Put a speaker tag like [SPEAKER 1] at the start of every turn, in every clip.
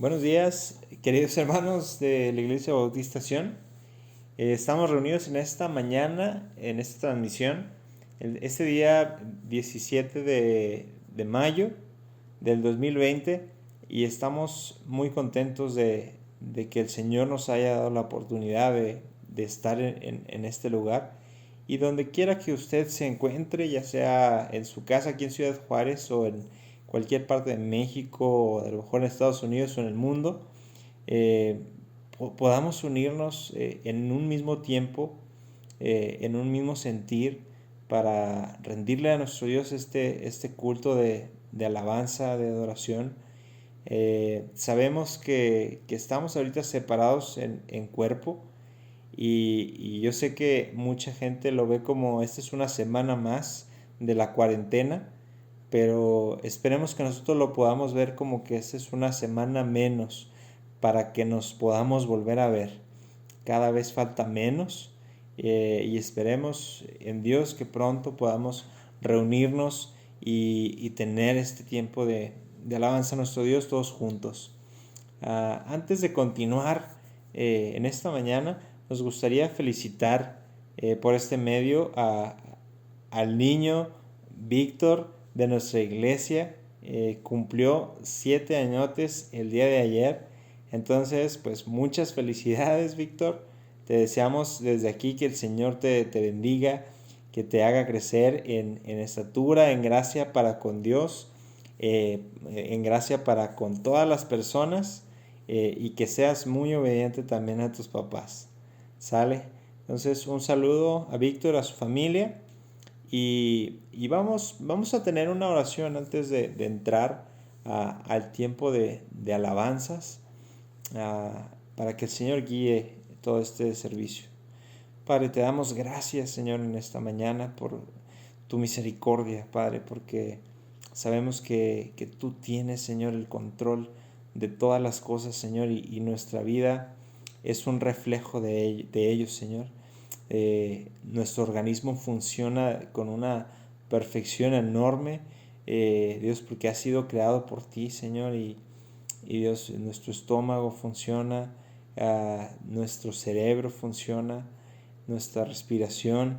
[SPEAKER 1] Buenos días, queridos hermanos de la Iglesia Bautista Sion. Estamos reunidos en esta mañana, en esta transmisión, este día 17 de mayo del 2020, y estamos muy contentos de que el Señor nos haya dado la oportunidad de estar en este lugar. Y donde quiera que usted se encuentre, ya sea en su casa aquí en Ciudad Juárez o en cualquier parte de México, o a lo mejor en Estados Unidos o en el mundo, podamos unirnos en un mismo tiempo, en un mismo sentir, para rendirle a nuestro Dios este culto de alabanza, de adoración. Sabemos que estamos ahorita separados en cuerpo, y yo sé que mucha gente lo ve como esta es una semana más de la cuarentena, pero esperemos que nosotros lo podamos ver como que esta es una semana menos para que nos podamos volver a ver. Cada vez falta menos, y esperemos en Dios que pronto podamos reunirnos y tener este tiempo de alabanza a nuestro Dios todos juntos. Antes de continuar en esta mañana, nos gustaría felicitar por este medio al niño Víctor de nuestra iglesia. Cumplió 7 añotes el día de ayer. Entonces, pues muchas felicidades, Víctor. Te deseamos desde aquí que el Señor te bendiga, que te haga crecer en estatura, en gracia para con Dios, en gracia para con todas las personas, y que seas muy obediente también a tus papás. ¿Sale? Entonces, un saludo a Víctor, a su familia, y vamos a tener una oración antes de entrar al tiempo de alabanzas, para que el Señor guíe todo este servicio. Padre, te damos gracias, Señor, en esta mañana por tu misericordia, Padre, porque sabemos que tú tienes, Señor, el control de todas las cosas, Señor, y nuestra vida es un reflejo de ellos, Señor. Nuestro organismo funciona con una perfección enorme, Dios, porque ha sido creado por ti, Señor, y Dios, nuestro estómago funciona, nuestro cerebro funciona, nuestra respiración,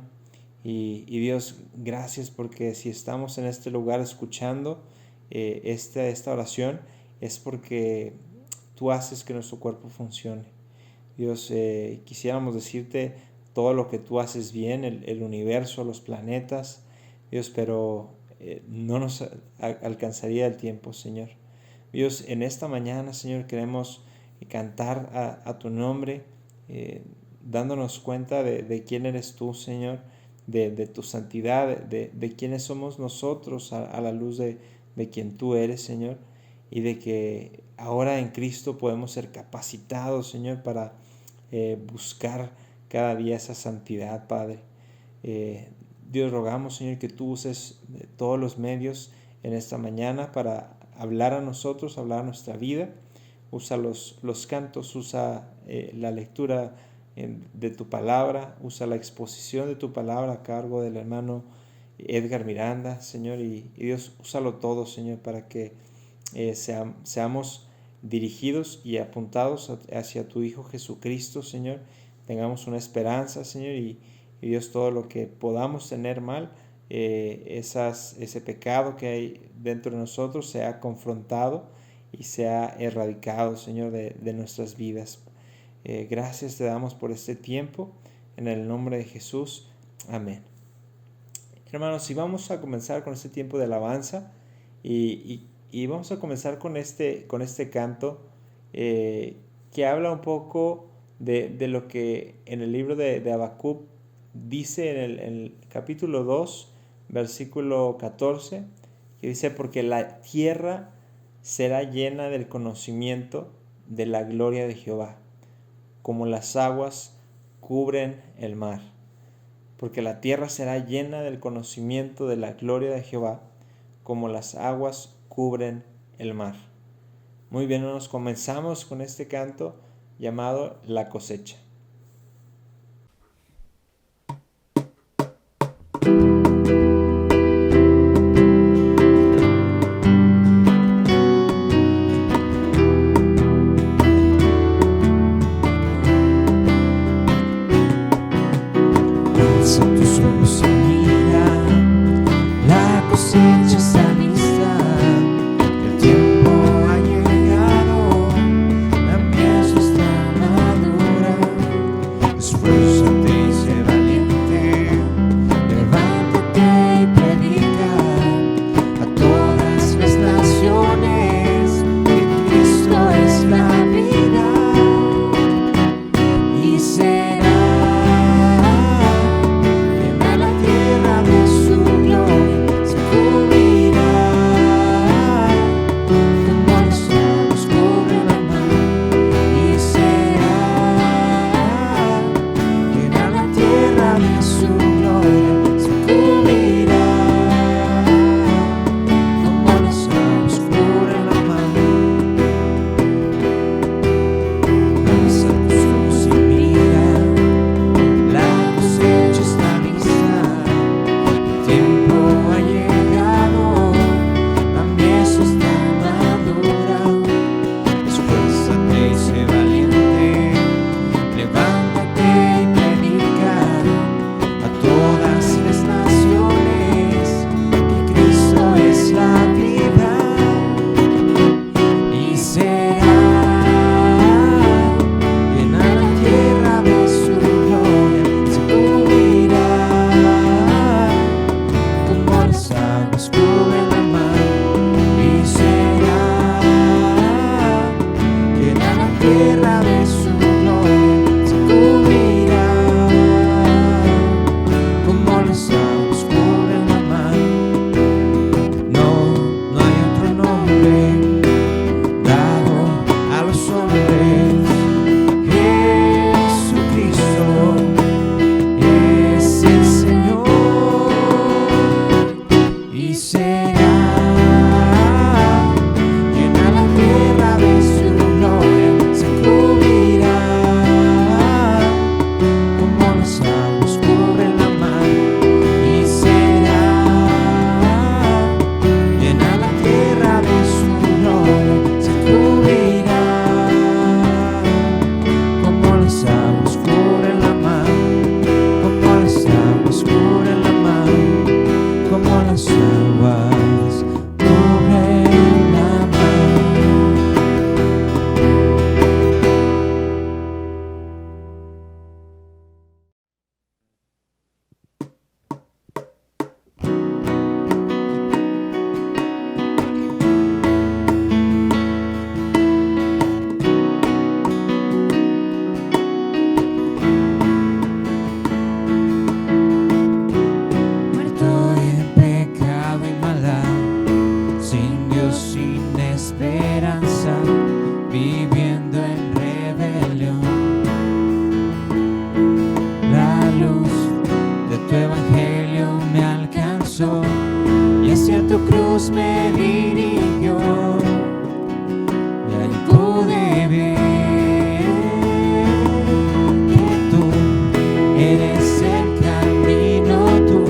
[SPEAKER 1] y Dios, gracias, porque si estamos en este lugar escuchando esta oración, es porque tú haces que nuestro cuerpo funcione. Dios, quisiéramos decirte todo lo que tú haces bien, el universo, los planetas, Dios, pero no nos alcanzaría el tiempo, Señor. Dios, en esta mañana, Señor, queremos cantar a tu nombre, dándonos cuenta de quién eres tú, Señor, de tu santidad, de quiénes somos nosotros a la luz de quien tú eres, Señor, y de que ahora en Cristo podemos ser capacitados, Señor, para buscar cada día esa santidad, Padre. Dios, rogamos, Señor, que tú uses todos los medios en esta mañana para hablar a nosotros, hablar a nuestra vida. Usa los cantos, usa la lectura de tu palabra, usa la exposición de tu palabra a cargo del hermano Edgar Miranda, Señor, y Dios, úsalo todo, Señor, para que seamos dirigidos y apuntados hacia tu Hijo Jesucristo, Señor. Tengamos una esperanza, Señor, y Dios, todo lo que podamos tener mal, ese pecado que hay dentro de nosotros, sea confrontado y sea erradicado, Señor, de nuestras vidas. Gracias te damos por este tiempo, en el nombre de Jesús. Amén. Hermanos, si vamos a comenzar con este tiempo de alabanza, y vamos a comenzar con este canto que habla un poco de lo que en el libro de Habacuc dice en el capítulo 2, versículo 14, que dice: porque la tierra será llena del conocimiento de la gloria de Jehová, como las aguas cubren el mar. Porque la tierra será llena del conocimiento de la gloria de Jehová, como las aguas cubren el mar. Muy bien, nos comenzamos con este canto llamado La Cosecha.
[SPEAKER 2] tu cruz me dirigió, y ahí pude ver que tú eres el camino, tú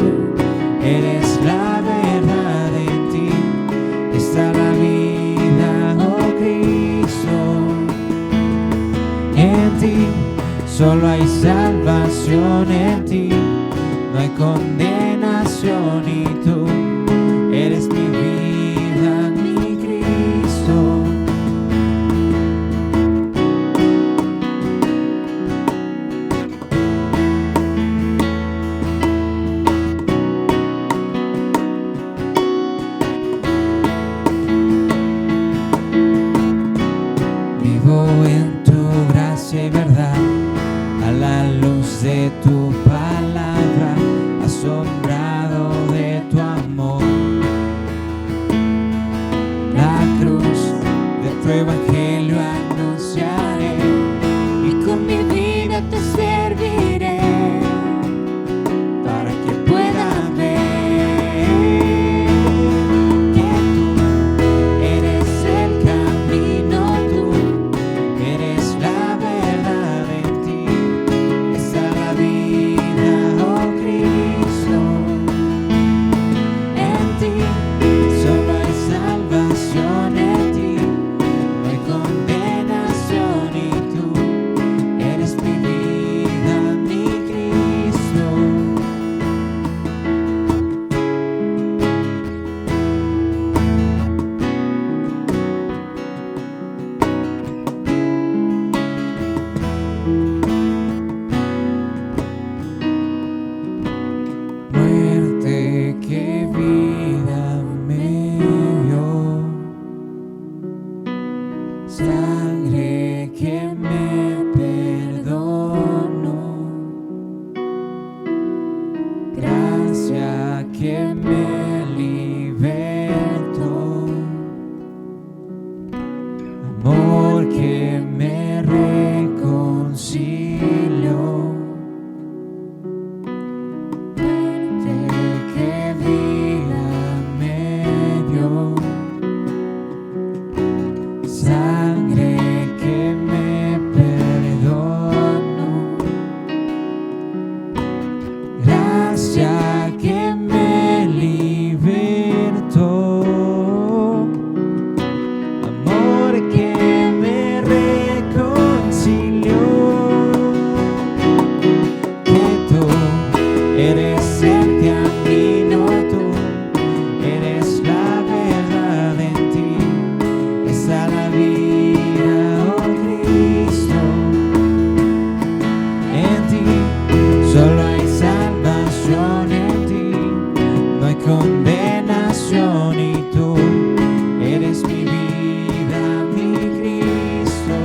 [SPEAKER 2] eres la verdad, en ti está la vida, oh Cristo. En ti solo hay salvación, en ti no hay condenación, y tú eres mi vida, mi Cristo. Vivo en tu gracia y verdad, a la luz de tu palabra, asombrado de tu amor. La cruz de tu evangelio anunciaré, y con mi vida te serviré, para que puedan ver que tú eres el camino, tú eres la verdad, en ti está la vida, oh Cristo. En ti solo hay salvación, en ti no hay condenación, y tú eres mi vida, mi Cristo. Muerte que vida me dio, sangre que me perdonó, gracia que me libertó, amor que me reconcilió. Que vida me dio, sangre que me perdonó, gracia que me libertó, amor que me reconcilió. Que tú eres el camino, tú eres la verdad, en ti está la vida, oh Cristo. En ti solo hay salvación, en ti no hay condenación, y tú eres mi vida, mi Cristo.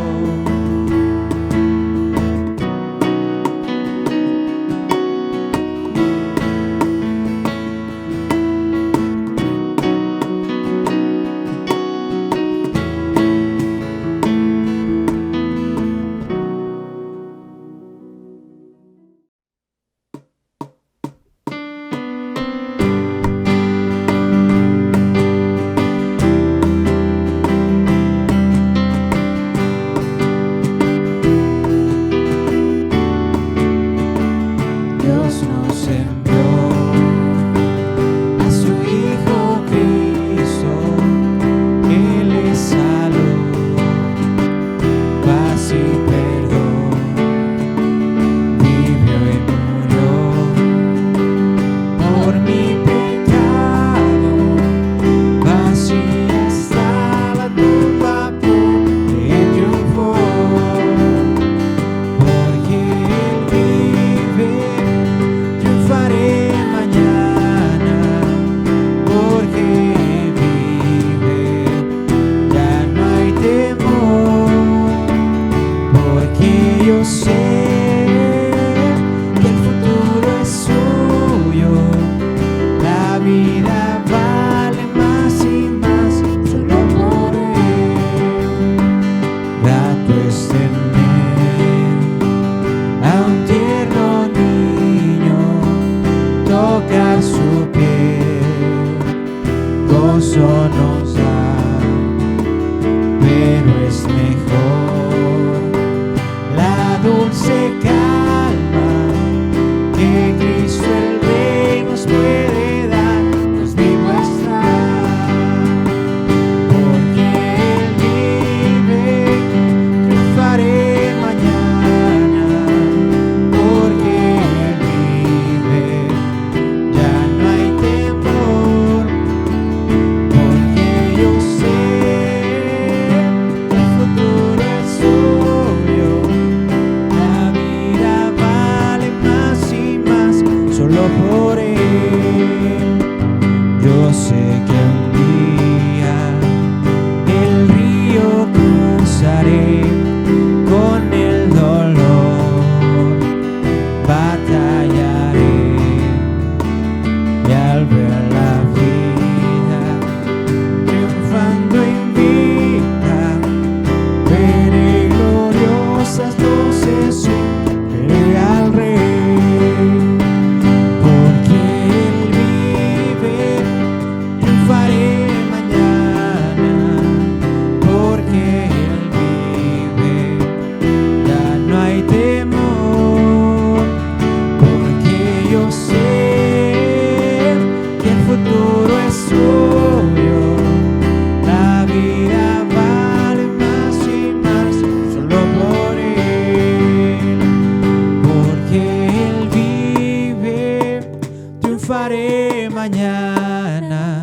[SPEAKER 2] mañana,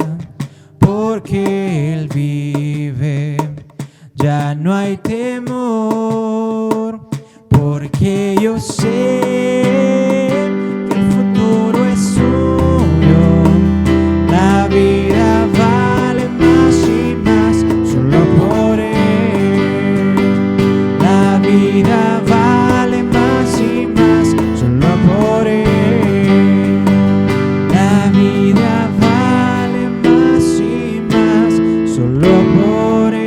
[SPEAKER 2] porque Él vive. Ya no hay temor, porque yo sé que el futuro es suyo. La vida vale más y más solo por Él. La vida vale más y más solo por Él. La vida vale más y más solo por Él.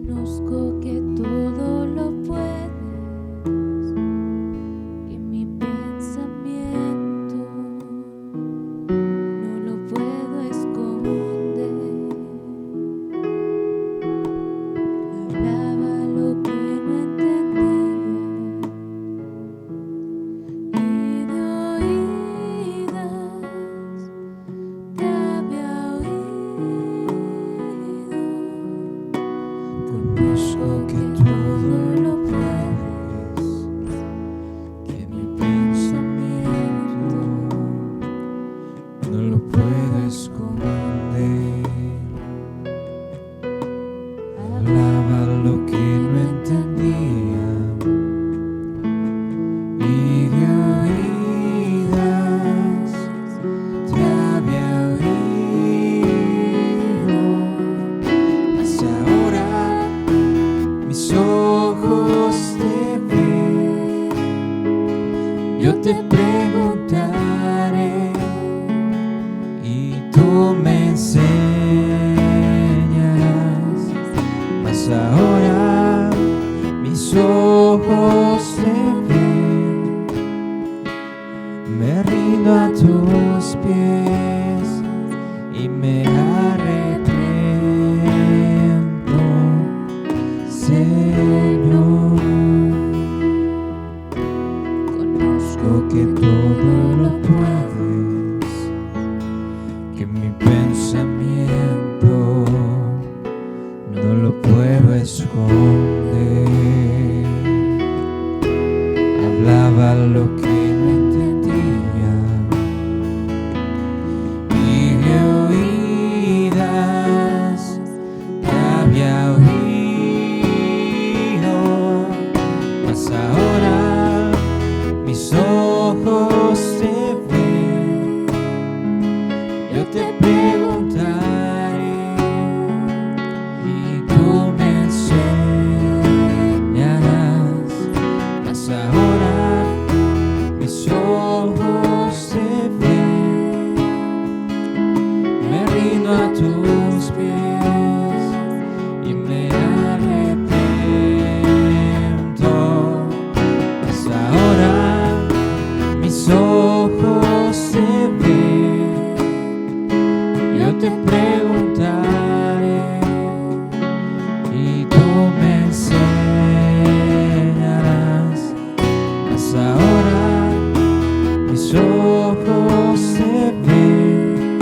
[SPEAKER 3] Conozco que todo lo puedes, que mi pensamiento no lo puedo esconder. Hablaba lo que no entendía y de oídas te había oído.
[SPEAKER 2] Conozco que todo lo puedes, que mi pensamiento no lo puedo esconder. Hablaba lo que no entendía y de oídas te había oído. Mas ahora mis ojos te ven, yo te preguntaré y tú me enseñarás. Mas ahora mis ojos te ven, me rindo a tus pies y me arrepiento, Señor. Conozco que todo lo puedes, que mi pensamiento no lo puedo esconder. Hablaba lo que no entendía y de oídas te había oído. Mas ahora mis ojos te ven, yo te preguntaré y tú me enseñarás. Mas ahora mis ojos te ven, me rindo a tus pies y me arrepiento. Mas ahora mis ojos te ven, yo te preguntaré y tú me enseñarás. Mas ahora mis ojos te ven,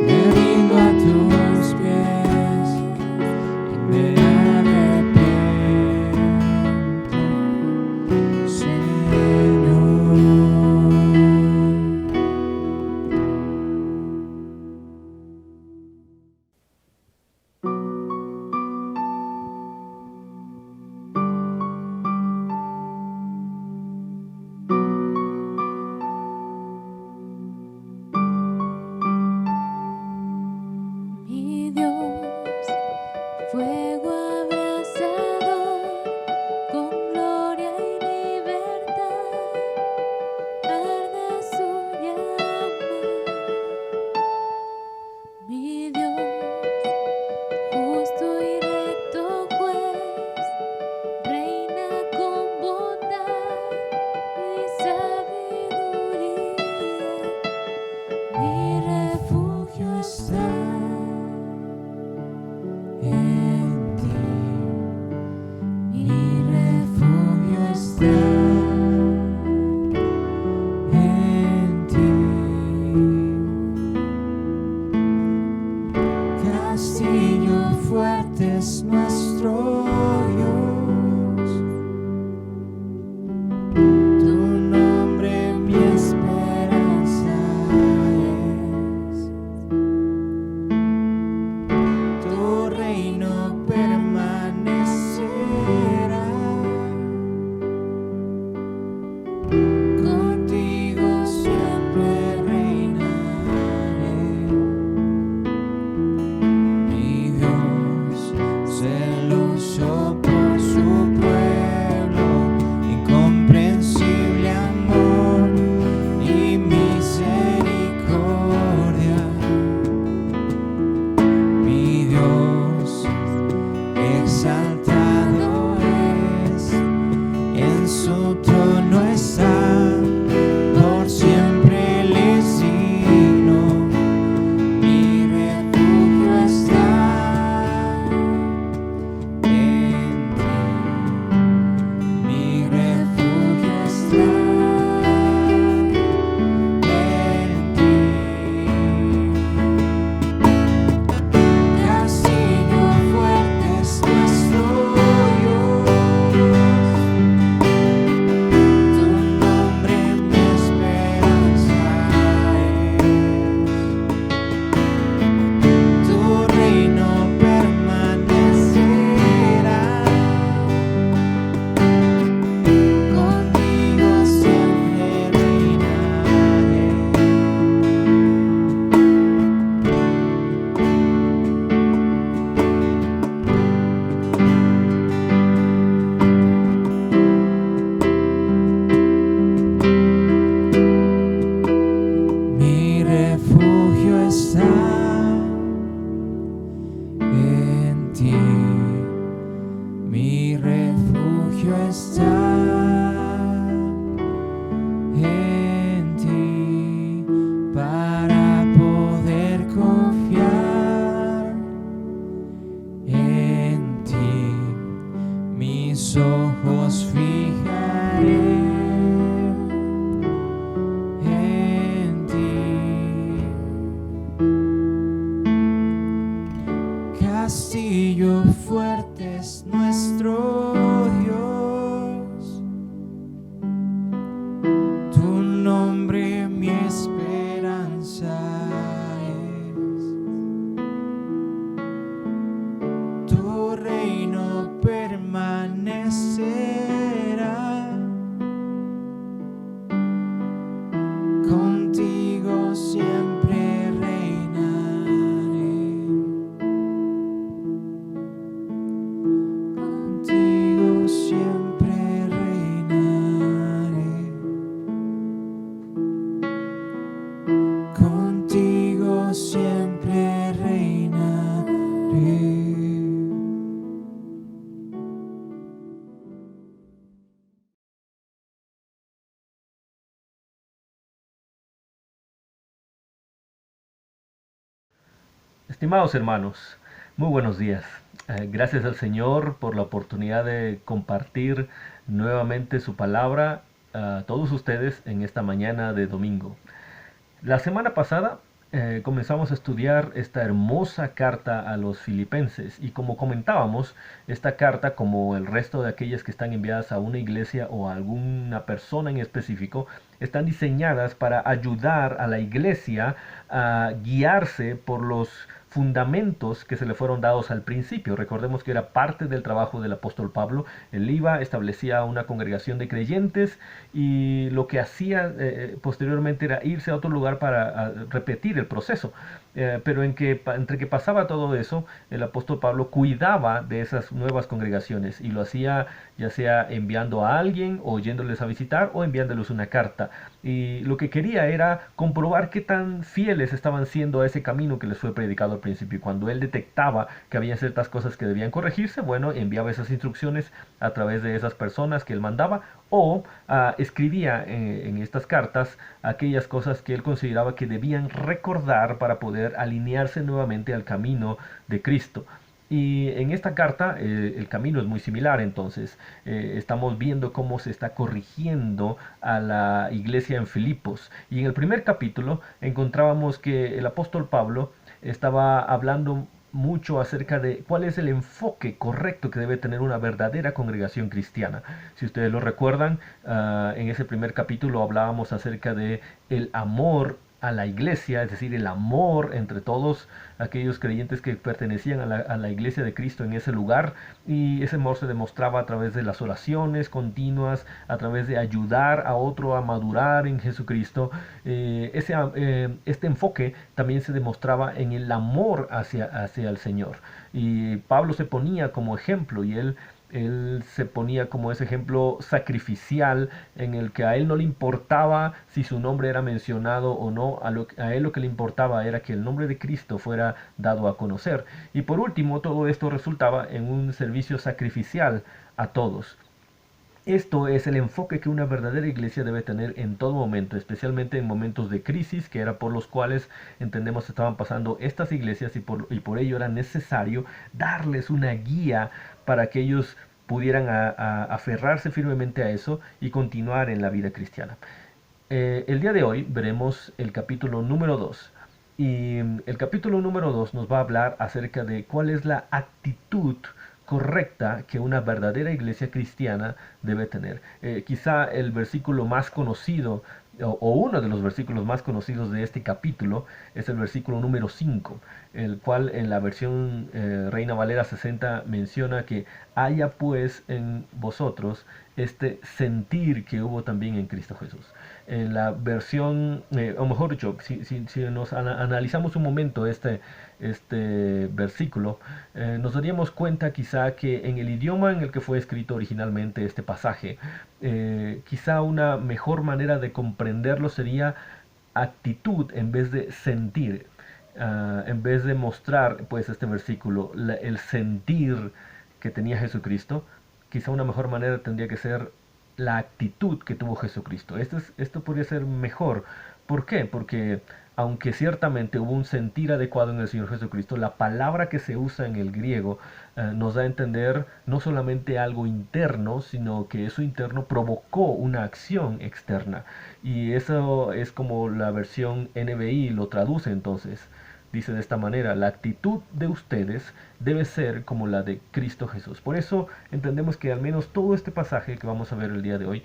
[SPEAKER 2] me rindo a tus pies y me arrepiento, Señor.
[SPEAKER 3] Mi Dios, fuego abrasador, con gloria y libertad, arde su llama. Mi Dios, justo y recto juez, reina con bondad y sabiduría. Mi refugio está en
[SPEAKER 2] castillo fuerte es nuestro Dios. Tu nombre mi esperanza es. Tu reino permanecerá. Contigo siempre reinaré. Mi Dios, celoso por su pueblo, incomprensible amor y misericordia. Mi Dios, exaltado es, en su trono está, por siempre Él es digno. Mi refugio está en ti. Mi refugio está en ti. Castillo fuerte es nuestro Dios. Tu nombre mi esperanza es. Tu reino permanecerá. Contigo siempre reinaré. Mi refugio está en ti. Mi refugio está en ti, para poder confiar en ti. Mis ojos fijaré en ti. Castillo fuerte es nuestro Dios. Tu nombre mi esperanza es. Tu reino permanecerá. Contigo siempre reinaré. Contigo siempre reinaré. Contigo siempre reinaré.
[SPEAKER 4] Estimados hermanos, muy buenos días. Gracias al Señor por la oportunidad de compartir nuevamente su palabra a todos ustedes en esta mañana de domingo. La semana pasada comenzamos a estudiar esta hermosa carta a los filipenses y como comentábamos, esta carta, como el resto de aquellas que están enviadas a una iglesia o a alguna persona en específico, están diseñadas para ayudar a la iglesia a guiarse por los fundamentos que se le fueron dados al principio. Recordemos que era parte del trabajo del apóstol Pablo. Él iba, establecía una congregación de creyentes y lo que hacía posteriormente era irse a otro lugar para repetir el proceso. Pero entre que pasaba todo eso, el apóstol Pablo cuidaba de esas nuevas congregaciones y lo hacía ya sea enviando a alguien o yéndoles a visitar o enviándoles una carta. Y lo que quería era comprobar qué tan fieles estaban siendo a ese camino que les fue predicado al principio. Y cuando él detectaba que había ciertas cosas que debían corregirse, bueno, enviaba esas instrucciones a través de esas personas que él mandaba o escribía en estas cartas aquellas cosas que él consideraba que debían recordar para poder alinearse nuevamente al camino de Cristo. Y en esta carta el camino es muy similar, entonces estamos viendo cómo se está corrigiendo a la iglesia en Filipos. Y en el primer capítulo encontrábamos que el apóstol Pablo estaba hablando mucho acerca de cuál es el enfoque correcto que debe tener una verdadera congregación cristiana. Si ustedes lo recuerdan, en ese primer capítulo hablábamos acerca de el amor a la iglesia, es decir, el amor entre todos aquellos creyentes que pertenecían a la iglesia de Cristo en ese lugar, y ese amor se demostraba a través de las oraciones continuas, a través de ayudar a otro a madurar en Jesucristo. Este enfoque también se demostraba en el amor hacia el Señor, y Pablo se ponía como ejemplo, y él se ponía como ese ejemplo sacrificial en el que a él no le importaba si su nombre era mencionado o no, a él lo que le importaba era que el nombre de Cristo fuera dado a conocer. Y por último, todo esto resultaba en un servicio sacrificial a todos. Esto es el enfoque que una verdadera iglesia debe tener en todo momento, especialmente en momentos de crisis, que era por los cuales entendemos estaban pasando estas iglesias, y por ello era necesario darles una guía para que ellos pudieran aferrarse firmemente a eso y continuar en la vida cristiana. El día de hoy veremos el capítulo número 2. Y el capítulo número 2 nos va a hablar acerca de cuál es la actitud correcta que una verdadera iglesia cristiana debe tener. Quizá el versículo más conocido, o uno de los versículos más conocidos de este capítulo, es el versículo número 5, el cual en la versión Reina Valera 60 menciona que haya pues en vosotros este sentir que hubo también en Cristo Jesús. En la versión, o mejor dicho, si nos analizamos un momento este versículo, nos daríamos cuenta quizá que en el idioma en el que fue escrito originalmente este pasaje, quizá una mejor manera de comprenderlo sería actitud en vez de sentir. En vez de mostrar pues este versículo el sentir que tenía Jesucristo, quizá una mejor manera tendría que ser la actitud que tuvo Jesucristo. Esto podría ser mejor. ¿Por qué? Porque aunque ciertamente hubo un sentir adecuado en el Señor Jesucristo, la palabra que se usa en el griego nos da a entender no solamente algo interno, sino que eso interno provocó una acción externa. Y eso es como la versión NBI lo traduce entonces. Dice de esta manera: la actitud de ustedes debe ser como la de Cristo Jesús. Por eso entendemos que al menos todo este pasaje que vamos a ver el día de hoy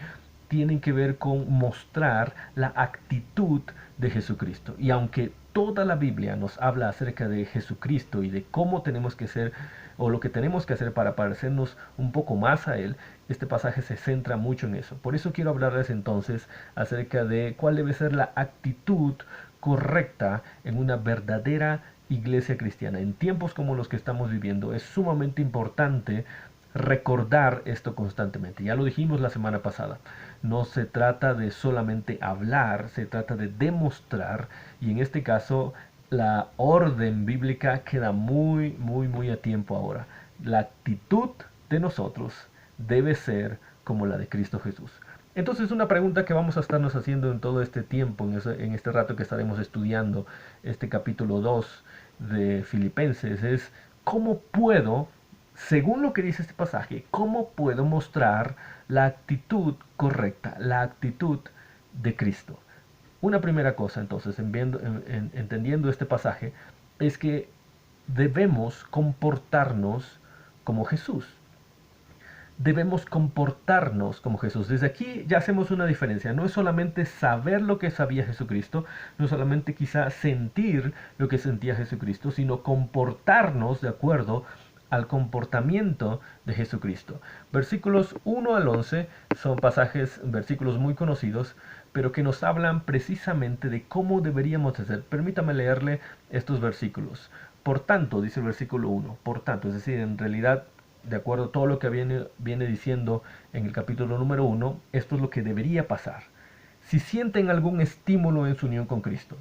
[SPEAKER 4] tienen que ver con mostrar la actitud de Jesucristo. Y aunque toda la Biblia nos habla acerca de Jesucristo y de cómo tenemos que ser, o lo que tenemos que hacer para parecernos un poco más a Él, este pasaje se centra mucho en eso. Por eso quiero hablarles entonces acerca de cuál debe ser la actitud correcta en una verdadera iglesia cristiana. En tiempos como los que estamos viviendo es sumamente importante recordar esto constantemente. Ya lo dijimos la semana pasada. No se trata de solamente hablar, se trata de demostrar, y en este caso la orden bíblica queda muy a tiempo ahora. La actitud de nosotros debe ser como la de Cristo Jesús. Entonces, una pregunta que vamos a estarnos haciendo en todo este tiempo, en este rato que estaremos estudiando este capítulo 2 de Filipenses, es ¿cómo puedo, según lo que dice este pasaje, cómo puedo mostrar la actitud correcta, la actitud de Cristo? Una primera cosa, entonces, entendiendo este pasaje, es que debemos comportarnos como Jesús. Debemos comportarnos como Jesús. Desde aquí ya hacemos una diferencia. No es solamente saber lo que sabía Jesucristo, no es solamente quizá sentir lo que sentía Jesucristo, sino comportarnos de acuerdo al comportamiento de Jesucristo. Versículos 1 al 11 son versículos muy conocidos, pero que nos hablan precisamente de cómo deberíamos hacer. Permítame leerle estos versículos. Por tanto, dice el versículo 1, por tanto, es decir, en realidad, de acuerdo a todo lo que viene diciendo en el capítulo número 1, esto es lo que debería pasar. Si sienten algún estímulo en su unión con Cristo,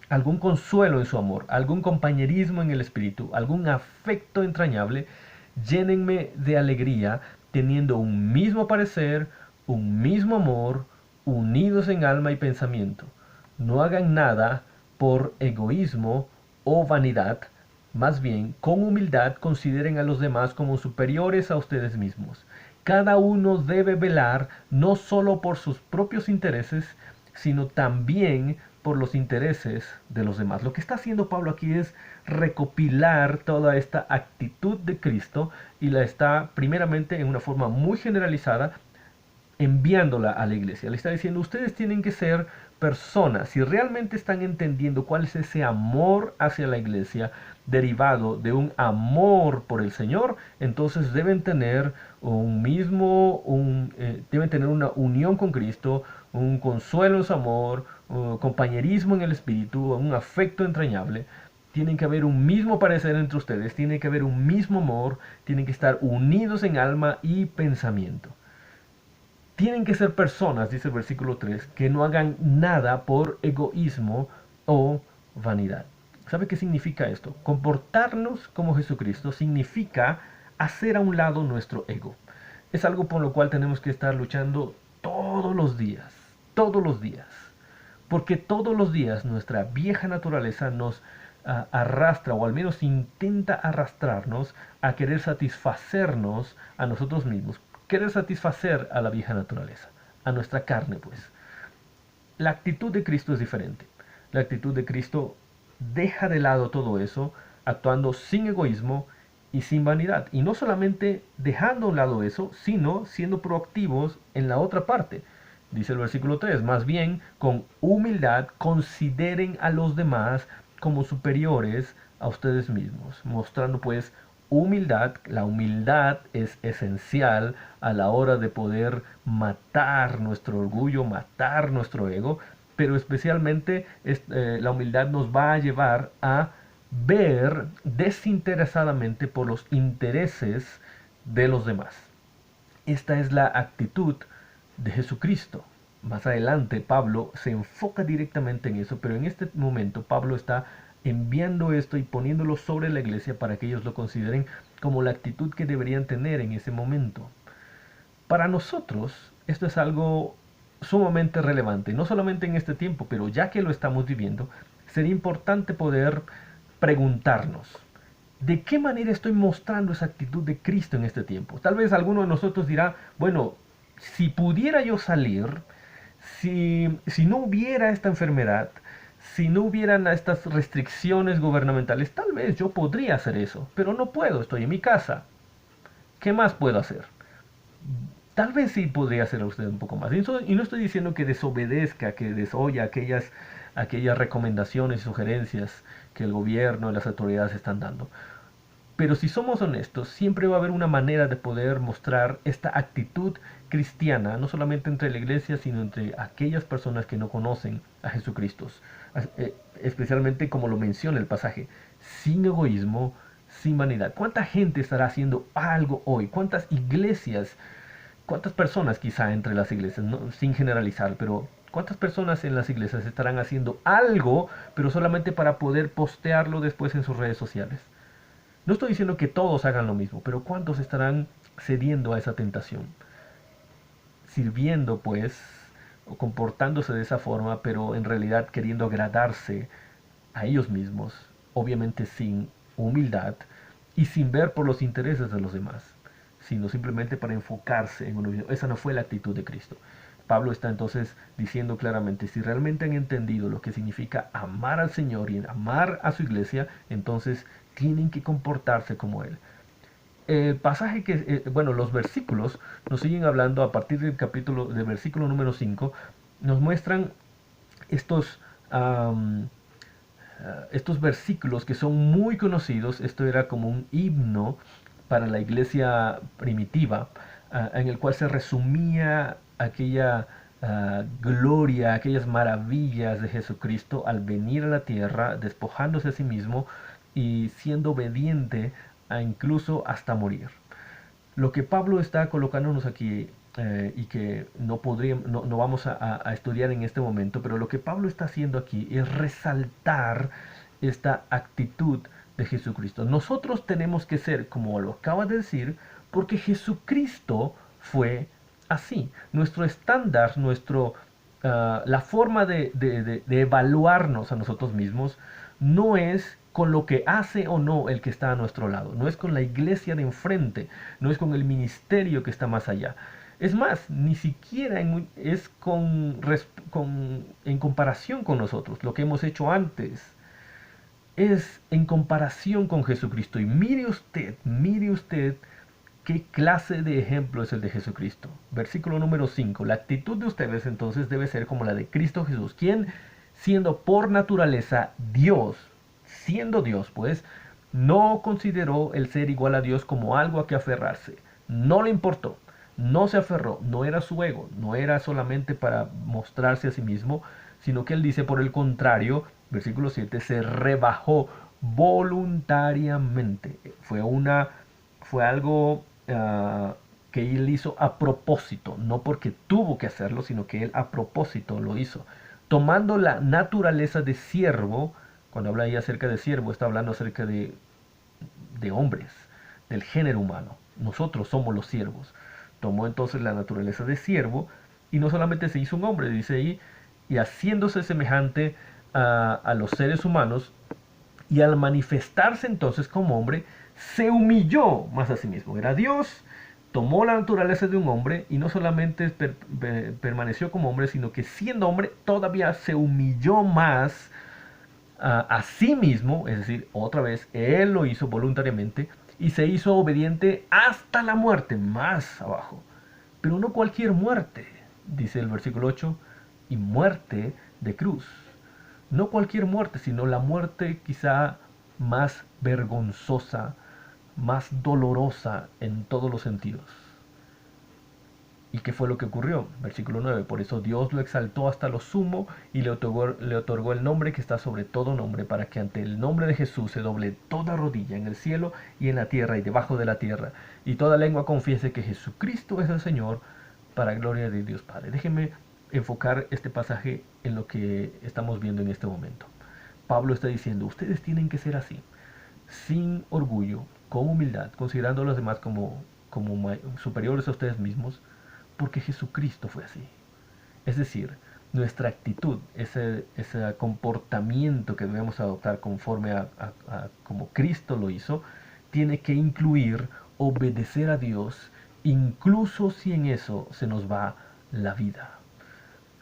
[SPEAKER 4] algún consuelo en su amor, algún compañerismo en el espíritu, algún afecto entrañable, llénenme de alegría, teniendo un mismo parecer, un mismo amor, unidos en alma y pensamiento. No hagan nada por egoísmo o vanidad, más bien, con humildad consideren a los demás como superiores a ustedes mismos. Cada uno debe velar no solo por sus propios intereses, sino también por los intereses de los demás. Lo que está haciendo Pablo aquí es recopilar toda esta actitud de Cristo y la está primeramente en una forma muy generalizada enviándola a la iglesia. Le está diciendo, ustedes tienen que ser personas, si realmente están entendiendo cuál es ese amor hacia la iglesia derivado de un amor por el Señor, entonces deben tener deben tener una unión con Cristo, un consuelo en su amor, un compañerismo en el espíritu, un afecto entrañable. Tienen que haber un mismo parecer entre ustedes, tiene que haber un mismo amor, tienen que estar unidos en alma y pensamiento. Tienen que ser personas, dice el versículo 3, que no hagan nada por egoísmo o vanidad. ¿Sabe qué significa esto? Comportarnos como Jesucristo significa hacer a un lado nuestro ego. Es algo por lo cual tenemos que estar luchando todos los días, porque todos los días nuestra vieja naturaleza nos arrastra, o al menos intenta arrastrarnos a querer satisfacernos a nosotros mismos, querer satisfacer a la vieja naturaleza, a nuestra carne, pues. La actitud de Cristo es diferente. La actitud de Cristo deja de lado todo eso, actuando sin egoísmo y sin vanidad. Y no solamente dejando a un lado eso, sino siendo proactivos en la otra parte. Dice el versículo 3, más bien con humildad consideren a los demás como superiores a ustedes mismos, mostrando pues humildad. La humildad es esencial a la hora de poder matar nuestro orgullo, matar nuestro ego, pero especialmente la humildad nos va a llevar a ver desinteresadamente por los intereses de los demás. Esta es la actitud de Jesucristo. Más adelante Pablo se enfoca directamente en eso, pero en este momento Pablo está enviando esto y poniéndolo sobre la iglesia para que ellos lo consideren como la actitud que deberían tener en ese momento. Para nosotros esto es algo sumamente relevante, no solamente en este tiempo, pero ya que lo estamos viviendo, sería importante poder preguntarnos, ¿de qué manera estoy mostrando esa actitud de Cristo en este tiempo? Tal vez alguno de nosotros dirá, bueno, si pudiera yo salir, si no hubiera esta enfermedad, si no hubieran estas restricciones gubernamentales, tal vez yo podría hacer eso, pero no puedo, estoy en mi casa. ¿Qué más puedo hacer? Tal vez sí podría hacer a usted un poco más. Y no estoy diciendo que desobedezca, que desoye aquellas recomendaciones y sugerencias que el gobierno y las autoridades están dando. Pero si somos honestos, siempre va a haber una manera de poder mostrar esta actitud cristiana, no solamente entre la iglesia, sino entre aquellas personas que no conocen a Jesucristo. Especialmente como lo menciona el pasaje, sin egoísmo, sin vanidad. ¿Cuánta gente estará haciendo algo hoy? ¿Cuántas iglesias, cuántas personas quizá entre las iglesias, no, sin generalizar, pero cuántas personas en las iglesias estarán haciendo algo, pero solamente para poder postearlo después en sus redes sociales? No estoy diciendo que todos hagan lo mismo, pero ¿cuántos estarán cediendo a esa tentación? Sirviendo pues, o comportándose de esa forma, pero en realidad queriendo agradarse a ellos mismos, obviamente sin humildad y sin ver por los intereses de los demás, sino simplemente para enfocarse en uno mismo. Esa no fue la actitud de Cristo. Pablo está entonces diciendo claramente, si realmente han entendido lo que significa amar al Señor y amar a su iglesia, entonces tienen que comportarse como Él. El pasaje los versículos nos siguen hablando a partir del versículo número 5, nos muestran estos versículos que son muy conocidos. Esto era como un himno para la iglesia primitiva, en el cual se resumía aquella gloria, aquellas maravillas de Jesucristo al venir a la tierra, despojándose a sí mismo y siendo obediente incluso hasta morir. Lo que Pablo está colocándonos aquí y que no vamos a estudiar en este momento, pero lo que Pablo está haciendo aquí es resaltar esta actitud de Jesucristo. Nosotros tenemos que ser, como lo acaba de decir, porque Jesucristo fue así. Nuestro estándar, la forma de evaluarnos a nosotros mismos no es con lo que hace o no el que está a nuestro lado, no es con la iglesia de enfrente, no es con el ministerio que está más allá. Es más, ni siquiera es en comparación con nosotros, lo que hemos hecho antes. Es en comparación con Jesucristo. Y mire usted qué clase de ejemplo es el de Jesucristo. Versículo número 5. La actitud de ustedes entonces debe ser como la de Cristo Jesús, quien siendo por naturaleza Dios, siendo Dios pues, no consideró el ser igual a Dios como algo a que aferrarse. No le importó, no se aferró, no era su ego, no era solamente para mostrarse a sí mismo, sino que él dice por el contrario, versículo 7, se rebajó voluntariamente. Fue algo que él hizo a propósito, no porque tuvo que hacerlo, sino que él a propósito lo hizo. Tomando la naturaleza de siervo, cuando habla ahí acerca de siervo, está hablando acerca de hombres, del género humano. Nosotros somos los siervos. Tomó entonces la naturaleza de siervo y no solamente se hizo un hombre, dice ahí, y haciéndose semejante a los seres humanos, y al manifestarse entonces como hombre, se humilló más a sí mismo. Era Dios, tomó la naturaleza de un hombre y no solamente permaneció como hombre, sino que siendo hombre todavía se humilló más a sí mismo, es decir, otra vez, él lo hizo voluntariamente y se hizo obediente hasta la muerte, más abajo. Pero no cualquier muerte, dice el versículo 8, y muerte de cruz. No cualquier muerte, sino la muerte quizá más vergonzosa, más dolorosa en todos los sentidos. ¿Y qué fue lo que ocurrió? Versículo 9. Por eso Dios lo exaltó hasta lo sumo y le otorgó el nombre que está sobre todo nombre, para que ante el nombre de Jesús se doble toda rodilla en el cielo y en la tierra y debajo de la tierra, y toda lengua confiese que Jesucristo es el Señor, para gloria de Dios Padre. Déjenme enfocar este pasaje en lo que estamos viendo en este momento. Pablo está diciendo, ustedes tienen que ser así, sin orgullo, con humildad, considerando a los demás como superiores a ustedes mismos, porque Jesucristo fue así. Es decir, nuestra actitud, ese comportamiento que debemos adoptar conforme a como Cristo lo hizo, tiene que incluir obedecer a Dios, incluso si en eso se nos va la vida.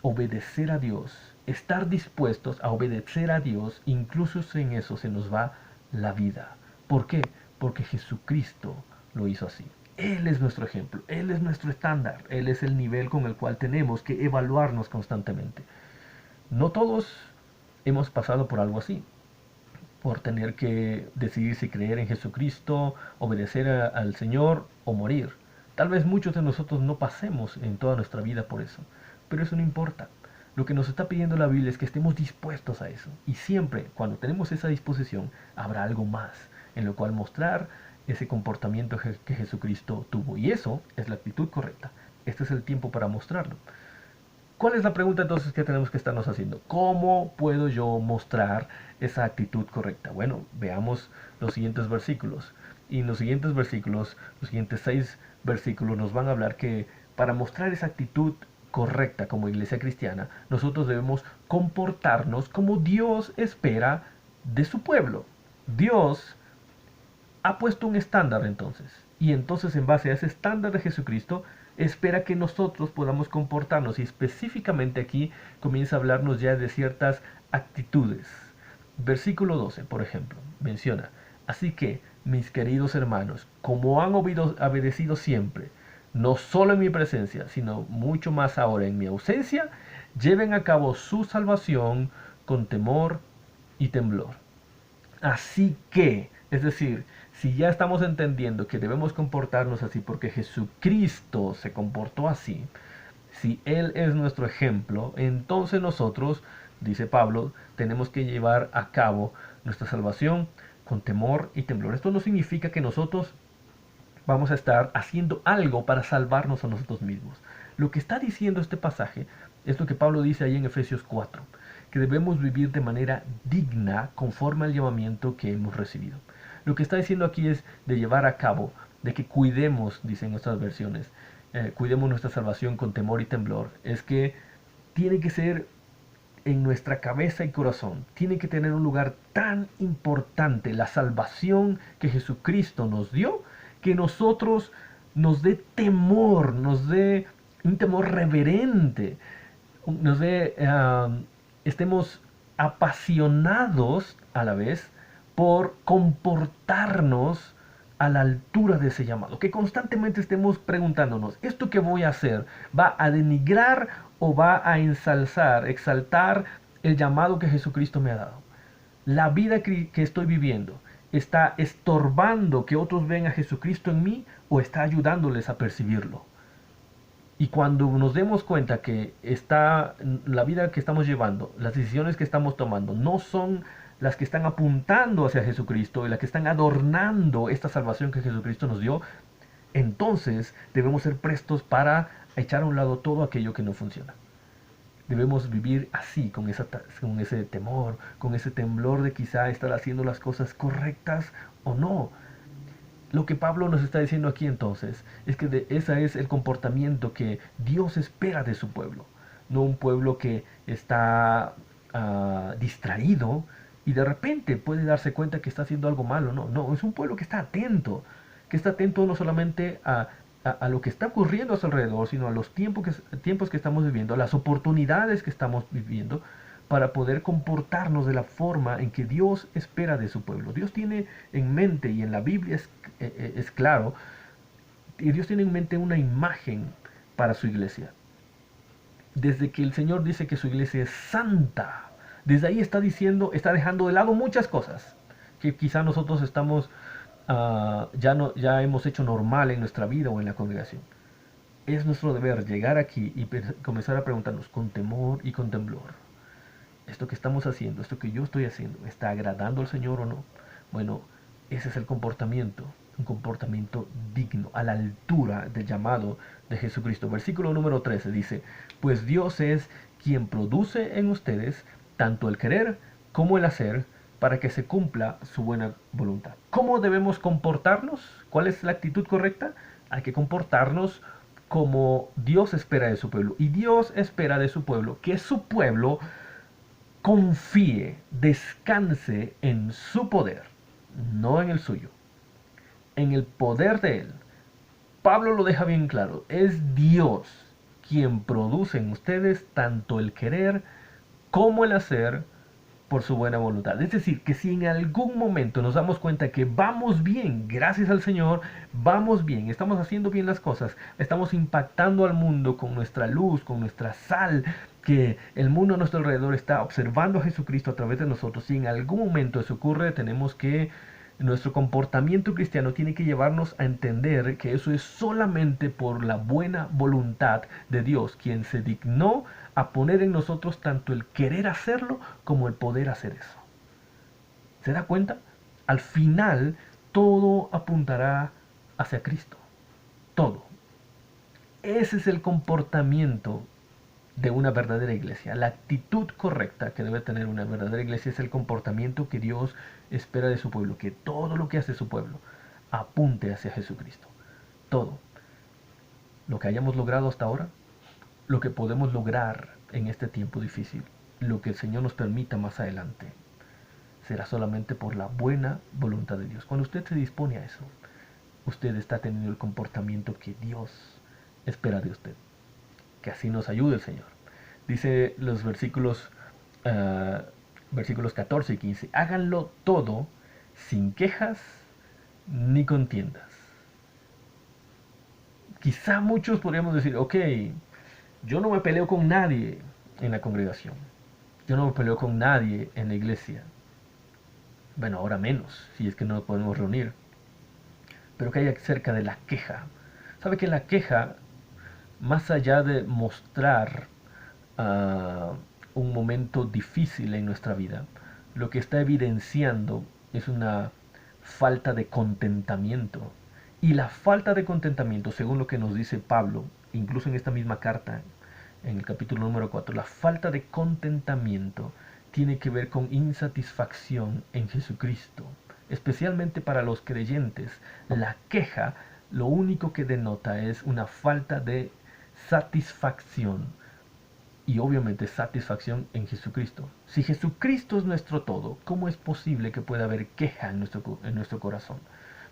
[SPEAKER 4] Obedecer a Dios, estar dispuestos a obedecer a Dios, incluso si en eso se nos va la vida. ¿Por qué? Porque Jesucristo lo hizo así. Él es nuestro ejemplo, Él es nuestro estándar, Él es el nivel con el cual tenemos que evaluarnos constantemente. No todos hemos pasado por algo así, por tener que decidir si creer en Jesucristo, obedecer al Señor o morir. Tal vez muchos de nosotros no pasemos en toda nuestra vida por eso, pero eso no importa. Lo que nos está pidiendo la Biblia es que estemos dispuestos a eso. Y siempre, cuando tenemos esa disposición, habrá algo más en lo cual mostrar ese comportamiento que Jesucristo tuvo. Y eso es la actitud correcta. Este es el tiempo para mostrarlo. ¿Cuál es la pregunta entonces que tenemos que estarnos haciendo? ¿Cómo puedo yo mostrar esa actitud correcta? Bueno, veamos los siguientes versículos. Y en los siguientes versículos, los siguientes 6 versículos nos van a hablar que para mostrar esa actitud correcta como iglesia cristiana, nosotros debemos comportarnos como Dios espera de su pueblo. Dios ha puesto un estándar entonces, y entonces en base a ese estándar de Jesucristo espera que nosotros podamos comportarnos, y específicamente aquí comienza a hablarnos ya de ciertas actitudes. Versículo 12, por ejemplo, menciona: así que, mis queridos hermanos, como han obedecido siempre, no solo en mi presencia, sino mucho más ahora en mi ausencia, lleven a cabo su salvación con temor y temblor. Así que, es decir, si ya estamos entendiendo que debemos comportarnos así porque Jesucristo se comportó así, si Él es nuestro ejemplo, entonces nosotros, dice Pablo, tenemos que llevar a cabo nuestra salvación con temor y temblor. Esto no significa que nosotros vamos a estar haciendo algo para salvarnos a nosotros mismos. Lo que está diciendo este pasaje es lo que Pablo dice ahí en Efesios 4, que debemos vivir de manera digna conforme al llamamiento que hemos recibido. Lo que está diciendo aquí es de llevar a cabo, de que cuidemos, dicen nuestras versiones, cuidemos nuestra salvación con temor y temblor. Es que tiene que ser en nuestra cabeza y corazón, tiene que tener un lugar tan importante la salvación que Jesucristo nos dio, que nosotros nos dé temor, nos dé un temor reverente, nos dé, estemos apasionados a la vez por comportarnos a la altura de ese llamado. Que constantemente estemos preguntándonos, ¿esto que voy a hacer va a denigrar o va a ensalzar, exaltar el llamado que Jesucristo me ha dado? La vida que estoy viviendo, ¿está estorbando que otros vean a Jesucristo en mí o está ayudándoles a percibirlo? Y cuando nos demos cuenta que la vida que estamos llevando, las decisiones que estamos tomando, no son las que están apuntando hacia Jesucristo y las que están adornando esta salvación que Jesucristo nos dio, entonces debemos ser prestos para echar a un lado todo aquello que no funciona. Debemos vivir así, con ese temor, con ese temblor de quizá estar haciendo las cosas correctas o no. Lo que Pablo nos está diciendo aquí entonces es que ese es el comportamiento que Dios espera de su pueblo. No un pueblo que está distraído y de repente puede darse cuenta que está haciendo algo malo. No, es un pueblo que está atento no solamente a lo que está ocurriendo a su alrededor, sino a los tiempos que estamos viviendo, a las oportunidades que estamos viviendo, para poder comportarnos de la forma en que Dios espera de su pueblo. Dios tiene en mente, y en la Biblia es claro, y Dios tiene en mente una imagen para su iglesia. Desde que el Señor dice que su iglesia es santa, desde ahí está dejando de lado muchas cosas que quizá nosotros estamos ya hemos hecho normal en nuestra vida o en la congregación. Es nuestro deber llegar aquí y comenzar a preguntarnos con temor y con temblor: ¿esto que estamos haciendo, esto que yo estoy haciendo, está agradando al Señor o no? Bueno, ese es el comportamiento, un comportamiento digno, a la altura del llamado de Jesucristo. Versículo número 13 dice: pues Dios es quien produce en ustedes tanto el querer como el hacer, para que se cumpla su buena voluntad. ¿Cómo debemos comportarnos? ¿Cuál es la actitud correcta? Hay que comportarnos como Dios espera de su pueblo. Y Dios espera de su pueblo que su pueblo confíe, descanse en su poder, no en el suyo, en el poder de Él. Pablo lo deja bien claro: es Dios quien produce en ustedes tanto el querer como el hacer por su buena voluntad. Es decir, que si en algún momento nos damos cuenta que vamos bien, gracias al Señor, vamos bien, estamos haciendo bien las cosas, estamos impactando al mundo con nuestra luz, con nuestra sal, que el mundo a nuestro alrededor está observando a Jesucristo a través de nosotros, si en algún momento eso ocurre, nuestro comportamiento cristiano tiene que llevarnos a entender que eso es solamente por la buena voluntad de Dios, quien se dignó a poner en nosotros tanto el querer hacerlo como el poder hacer eso. ¿Se da cuenta? Al final, todo apuntará hacia Cristo. Todo. Ese es el comportamiento de una verdadera iglesia. La actitud correcta que debe tener una verdadera iglesia es el comportamiento que Dios espera de su pueblo. Que todo lo que hace su pueblo apunte hacia Jesucristo. Todo. Lo que hayamos logrado hasta ahora, lo que podemos lograr en este tiempo difícil, lo que el Señor nos permita más adelante, será solamente por la buena voluntad de Dios. Cuando usted se dispone a eso, usted está teniendo el comportamiento que Dios espera de usted. Que así nos ayude el Señor. Dice los versículos 14 y 15: háganlo todo sin quejas ni contiendas. Quizá muchos podríamos decir: ok, yo no me peleo con nadie en la congregación, yo no me peleo con nadie en la iglesia. Bueno, ahora menos, si es que no nos podemos reunir. Pero ¿qué hay acerca de la queja? ¿Sabe que la queja, más allá de mostrar un momento difícil en nuestra vida, lo que está evidenciando es una falta de contentamiento? Y la falta de contentamiento, según lo que nos dice Pablo, incluso en esta misma carta, en el capítulo número 4, la falta de contentamiento tiene que ver con insatisfacción en Jesucristo. Especialmente para los creyentes, la queja lo único que denota es una falta de satisfacción. Y obviamente satisfacción en Jesucristo. Si Jesucristo es nuestro todo, ¿cómo es posible que pueda haber queja en nuestro corazón?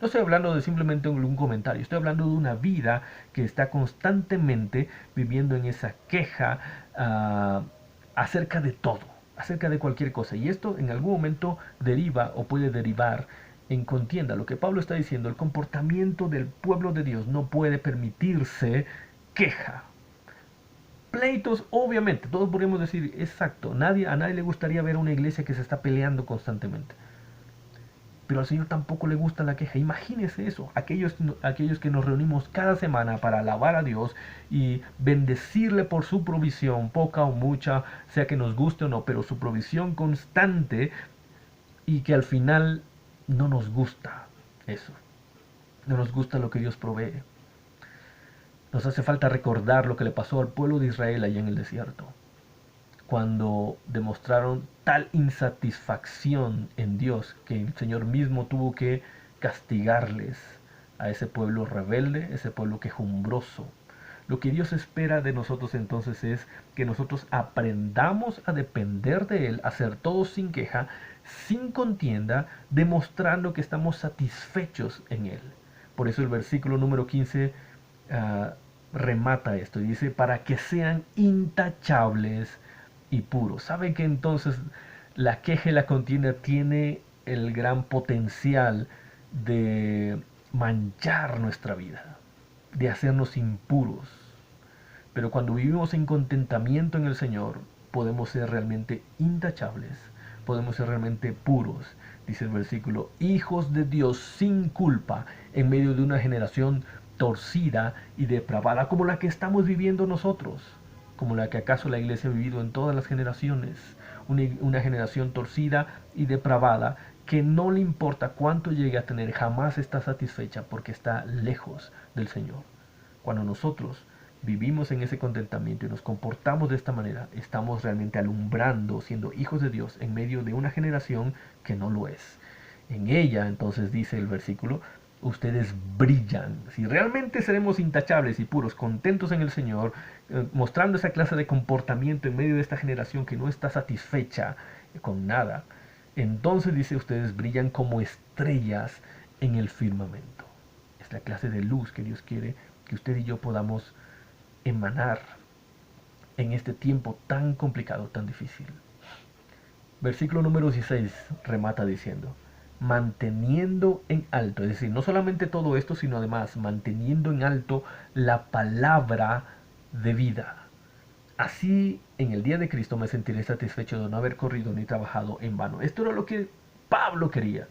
[SPEAKER 4] No estoy hablando de simplemente un comentario, estoy hablando de una vida que está constantemente viviendo en esa queja acerca de todo, acerca de cualquier cosa. Y esto en algún momento deriva o puede derivar en contienda. Lo que Pablo está diciendo, el comportamiento del pueblo de Dios no puede permitirse queja. Pleitos, obviamente, todos podríamos decir, exacto, a nadie le gustaría ver una iglesia que se está peleando constantemente. Pero al Señor tampoco le gusta la queja. Imagínese eso, aquellos que nos reunimos cada semana para alabar a Dios y bendecirle por su provisión, poca o mucha, sea que nos guste o no, pero su provisión constante, y que al final no nos gusta eso. No nos gusta lo que Dios provee. Nos hace falta recordar lo que le pasó al pueblo de Israel allá en el desierto, cuando demostraron tal insatisfacción en Dios que el Señor mismo tuvo que castigarles a ese pueblo rebelde, ese pueblo quejumbroso. Lo que Dios espera de nosotros entonces es que nosotros aprendamos a depender de Él, a hacer todo sin queja, sin contienda, demostrando que estamos satisfechos en Él. Por eso el versículo número 15 remata esto y dice, para que sean intachables y puros. ¿Saben que entonces la queja y la contienda tiene el gran potencial de manchar nuestra vida, de hacernos impuros? Pero cuando vivimos en contentamiento en el Señor, podemos ser realmente intachables, podemos ser realmente puros. Dice el versículo, hijos de Dios sin culpa en medio de una generación torcida y depravada como la que estamos viviendo nosotros, como la que acaso la iglesia ha vivido en todas las generaciones, una generación torcida y depravada que no le importa cuánto llegue a tener, jamás está satisfecha porque está lejos del Señor. Cuando nosotros vivimos en ese contentamiento y nos comportamos de esta manera, estamos realmente alumbrando, siendo hijos de Dios en medio de una generación que no lo es. En ella, entonces dice el versículo, ustedes brillan. Si realmente seremos intachables y puros, contentos en el Señor, mostrando esa clase de comportamiento en medio de esta generación que no está satisfecha con nada, entonces dice, ustedes brillan como estrellas en el firmamento. Es la clase de luz que Dios quiere que usted y yo podamos emanar en este tiempo tan complicado, tan difícil. Versículo número 16 remata diciendo, manteniendo en alto, es decir, no solamente todo esto, sino además manteniendo en alto la palabra de vida. Así en el día de Cristo me sentiré satisfecho de no haber corrido ni trabajado en vano. Esto era lo que Pablo quería,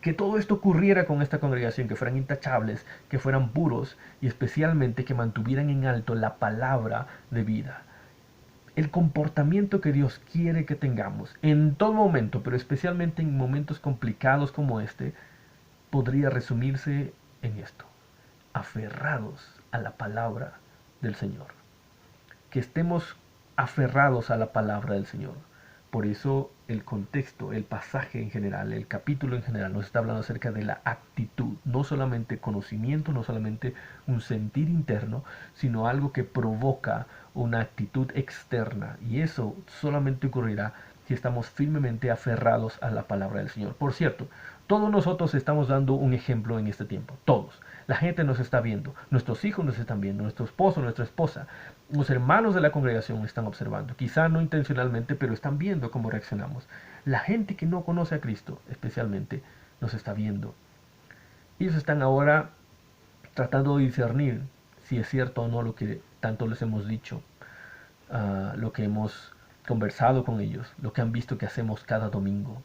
[SPEAKER 4] que todo esto ocurriera con esta congregación, que fueran intachables, que fueran puros y especialmente que mantuvieran en alto la palabra de vida. El comportamiento que Dios quiere que tengamos en todo momento, pero especialmente en momentos complicados como este, podría resumirse en esto: aferrados a la palabra del Señor. Que estemos aferrados a la palabra del Señor. Por eso el contexto, el pasaje en general, el capítulo en general nos está hablando acerca de la actitud, no solamente conocimiento, no solamente un sentir interno, sino algo que provoca una actitud externa. Y eso solamente ocurrirá si estamos firmemente aferrados a la palabra del Señor. Por cierto, todos nosotros estamos dando un ejemplo en este tiempo, todos. La gente nos está viendo, nuestros hijos nos están viendo, nuestro esposo, nuestra esposa, los hermanos de la congregación nos están observando, quizá no intencionalmente, pero están viendo cómo reaccionamos. La gente que no conoce a Cristo, especialmente, nos está viendo. Ellos están ahora tratando de discernir si es cierto o no lo que tanto les hemos dicho, lo que hemos conversado con ellos, lo que han visto que hacemos cada domingo.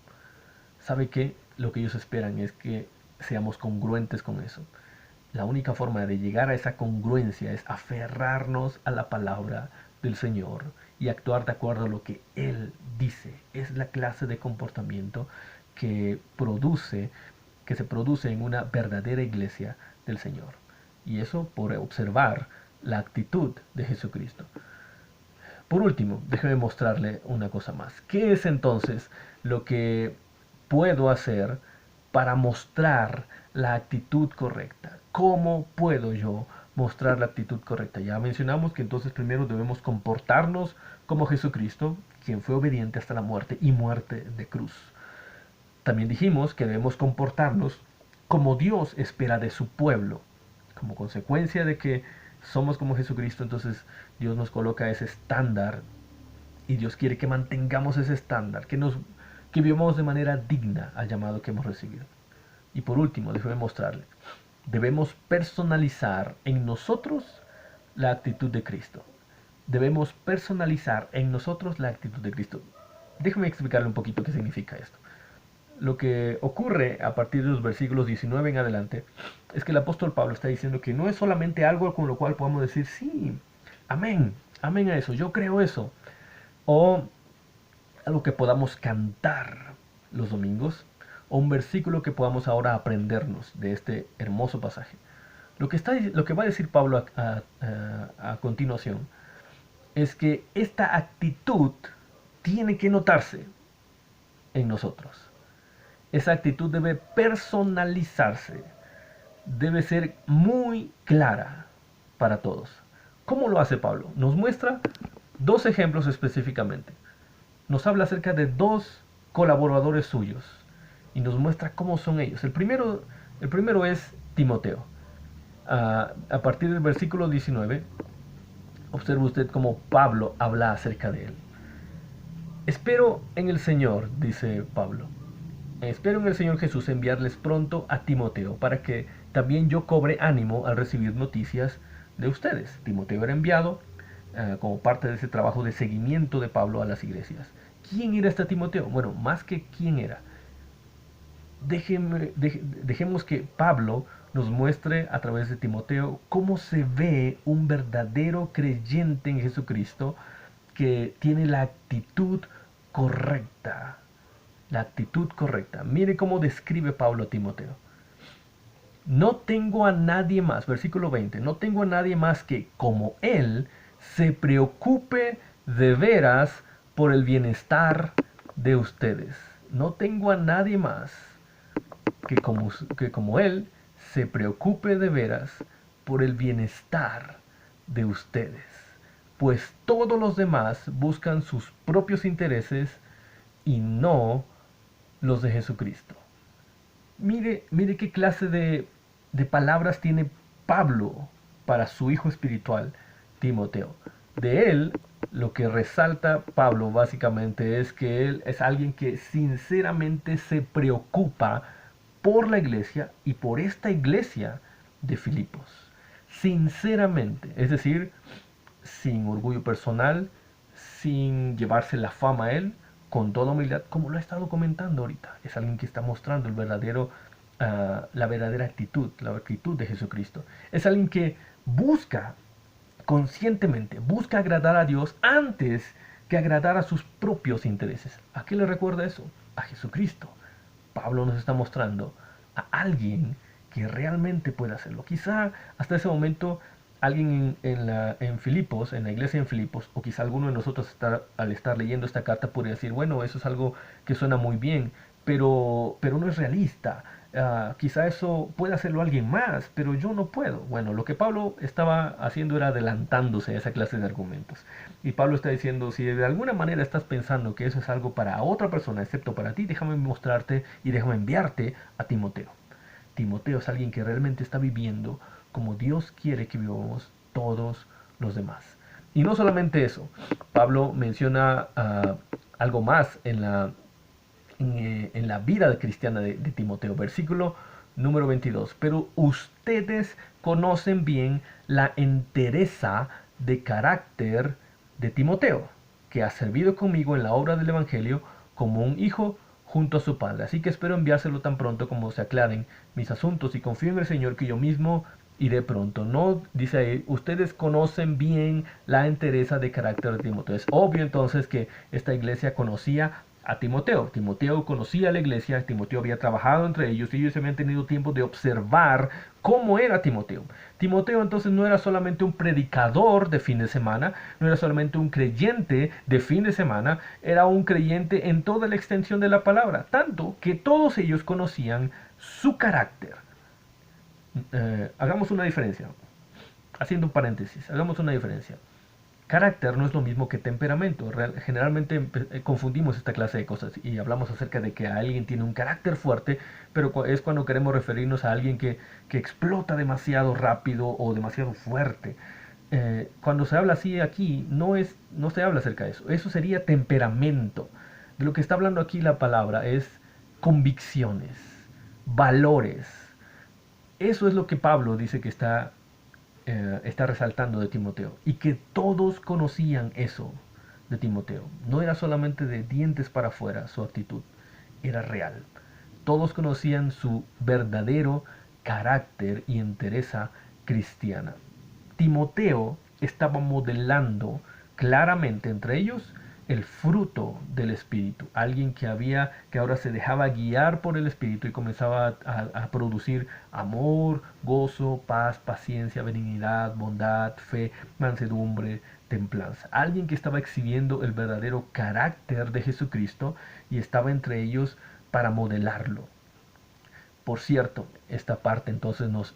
[SPEAKER 4] ¿Sabe qué? Lo que ellos esperan es que seamos congruentes con eso. La única forma de llegar a esa congruencia es aferrarnos a la palabra del Señor y actuar de acuerdo a lo que Él dice. Es la clase de comportamiento que se produce en una verdadera iglesia del Señor. Y eso por observar la actitud de Jesucristo. Por último, déjeme mostrarle una cosa más. ¿Qué es entonces lo que puedo hacer para mostrar la actitud correcta? ¿Cómo puedo yo mostrar la actitud correcta? Ya mencionamos que entonces primero debemos comportarnos como Jesucristo, quien fue obediente hasta la muerte y muerte de cruz. También dijimos que debemos comportarnos como Dios espera de su pueblo. Como consecuencia de que somos como Jesucristo, entonces Dios nos coloca ese estándar y Dios quiere que mantengamos ese estándar, que vivamos de manera digna al llamado que hemos recibido. Y por último, déjeme mostrarle, debemos personalizar en nosotros la actitud de Cristo. Debemos personalizar en nosotros la actitud de Cristo. Déjeme explicarle un poquito qué significa esto. Lo que ocurre a partir de los versículos 19 en adelante es que el apóstol Pablo está diciendo que no es solamente algo con lo cual podamos decir, sí, amén, amén a eso, yo creo eso. O algo que podamos cantar los domingos, o un versículo que podamos ahora aprendernos de este hermoso pasaje. Lo que va a decir Pablo a continuación es que esta actitud tiene que notarse en nosotros. Esa actitud debe personalizarse, debe ser muy clara para todos. ¿Cómo lo hace Pablo? Nos muestra dos ejemplos específicamente. Nos habla acerca de dos colaboradores suyos y nos muestra cómo son ellos. El primero es Timoteo. A partir del versículo 19, observe usted cómo Pablo habla acerca de él. Espero en el Señor, dice Pablo. Espero en el Señor Jesús enviarles pronto a Timoteo para que también yo cobre ánimo al recibir noticias de ustedes. Timoteo era enviado como parte de ese trabajo de seguimiento de Pablo a las iglesias. ¿Quién era este Timoteo? Bueno, más que quién era. Dejemos que Pablo nos muestre a través de Timoteo cómo se ve un verdadero creyente en Jesucristo que tiene la actitud correcta. La actitud correcta. Mire cómo describe Pablo a Timoteo. No tengo a nadie más, versículo 20, no tengo a nadie más que, como él, se preocupe de veras por el bienestar de ustedes. No tengo a nadie más que como él se preocupe de veras por el bienestar de ustedes. Pues todos los demás buscan sus propios intereses y no los de Jesucristo. Mire qué clase de palabras tiene Pablo para su hijo espiritual, Timoteo. De él, lo que resalta Pablo básicamente es que él es alguien que sinceramente se preocupa por la iglesia y por esta iglesia de Filipos. Sinceramente, es decir, sin orgullo personal, sin llevarse la fama a él, con toda humildad, como lo ha estado comentando ahorita. Es alguien que está mostrando la verdadera actitud, la actitud de Jesucristo. Es alguien que busca conscientemente, busca agradar a Dios antes que agradar a sus propios intereses. ¿A qué le recuerda eso? A Jesucristo. Pablo nos está mostrando a alguien que realmente puede hacerlo. Quizá hasta ese momento alguien en Filipos, en la iglesia en Filipos, o quizá alguno de nosotros al estar leyendo esta carta podría decir, bueno, eso es algo que suena muy bien, pero no es realista. Quizá eso puede hacerlo alguien más, pero yo no puedo. Bueno, lo que Pablo estaba haciendo era adelantándose a esa clase de argumentos. Y Pablo está diciendo, si de alguna manera estás pensando que eso es algo para otra persona, excepto para ti, déjame mostrarte y déjame enviarte a Timoteo. Timoteo es alguien que realmente está viviendo como Dios quiere que vivamos todos los demás. Y no solamente eso, Pablo menciona algo más en la vida cristiana de Timoteo. Versículo número 22. Pero ustedes conocen bien la entereza de carácter de Timoteo, que ha servido conmigo en la obra del Evangelio como un hijo junto a su padre. Así que espero enviárselo tan pronto como se aclaren mis asuntos y confío en el Señor que yo mismo iré pronto. No, dice ahí, ustedes conocen bien la entereza de carácter de Timoteo. Es obvio entonces que esta iglesia conocía a Timoteo. Timoteo conocía a la iglesia, Timoteo había trabajado entre ellos y ellos habían tenido tiempo de observar cómo era Timoteo. Timoteo entonces no era solamente un predicador de fin de semana, no era solamente un creyente de fin de semana, era un creyente en toda la extensión de la palabra, tanto que todos ellos conocían su carácter. Hagamos una diferencia, haciendo un paréntesis, hagamos una diferencia. Carácter no es lo mismo que temperamento. Generalmente confundimos esta clase de cosas y hablamos acerca de que alguien tiene un carácter fuerte, pero es cuando queremos referirnos a alguien que explota demasiado rápido o demasiado fuerte. Cuando se habla así aquí, no se habla acerca de eso. Eso sería temperamento. De lo que está hablando aquí la palabra es convicciones, valores. Eso es lo que Pablo dice que está resaltando de Timoteo. Y que todos conocían eso de Timoteo. No era solamente de dientes para afuera su actitud, era real. Todos conocían su verdadero carácter y entereza cristiana. Timoteo estaba modelando claramente entre ellos el fruto del Espíritu. Alguien que ahora se dejaba guiar por el Espíritu y comenzaba a producir amor, gozo, paz, paciencia, benignidad, bondad, fe, mansedumbre, templanza. Alguien que estaba exhibiendo el verdadero carácter de Jesucristo y estaba entre ellos para modelarlo. Por cierto, esta parte entonces nos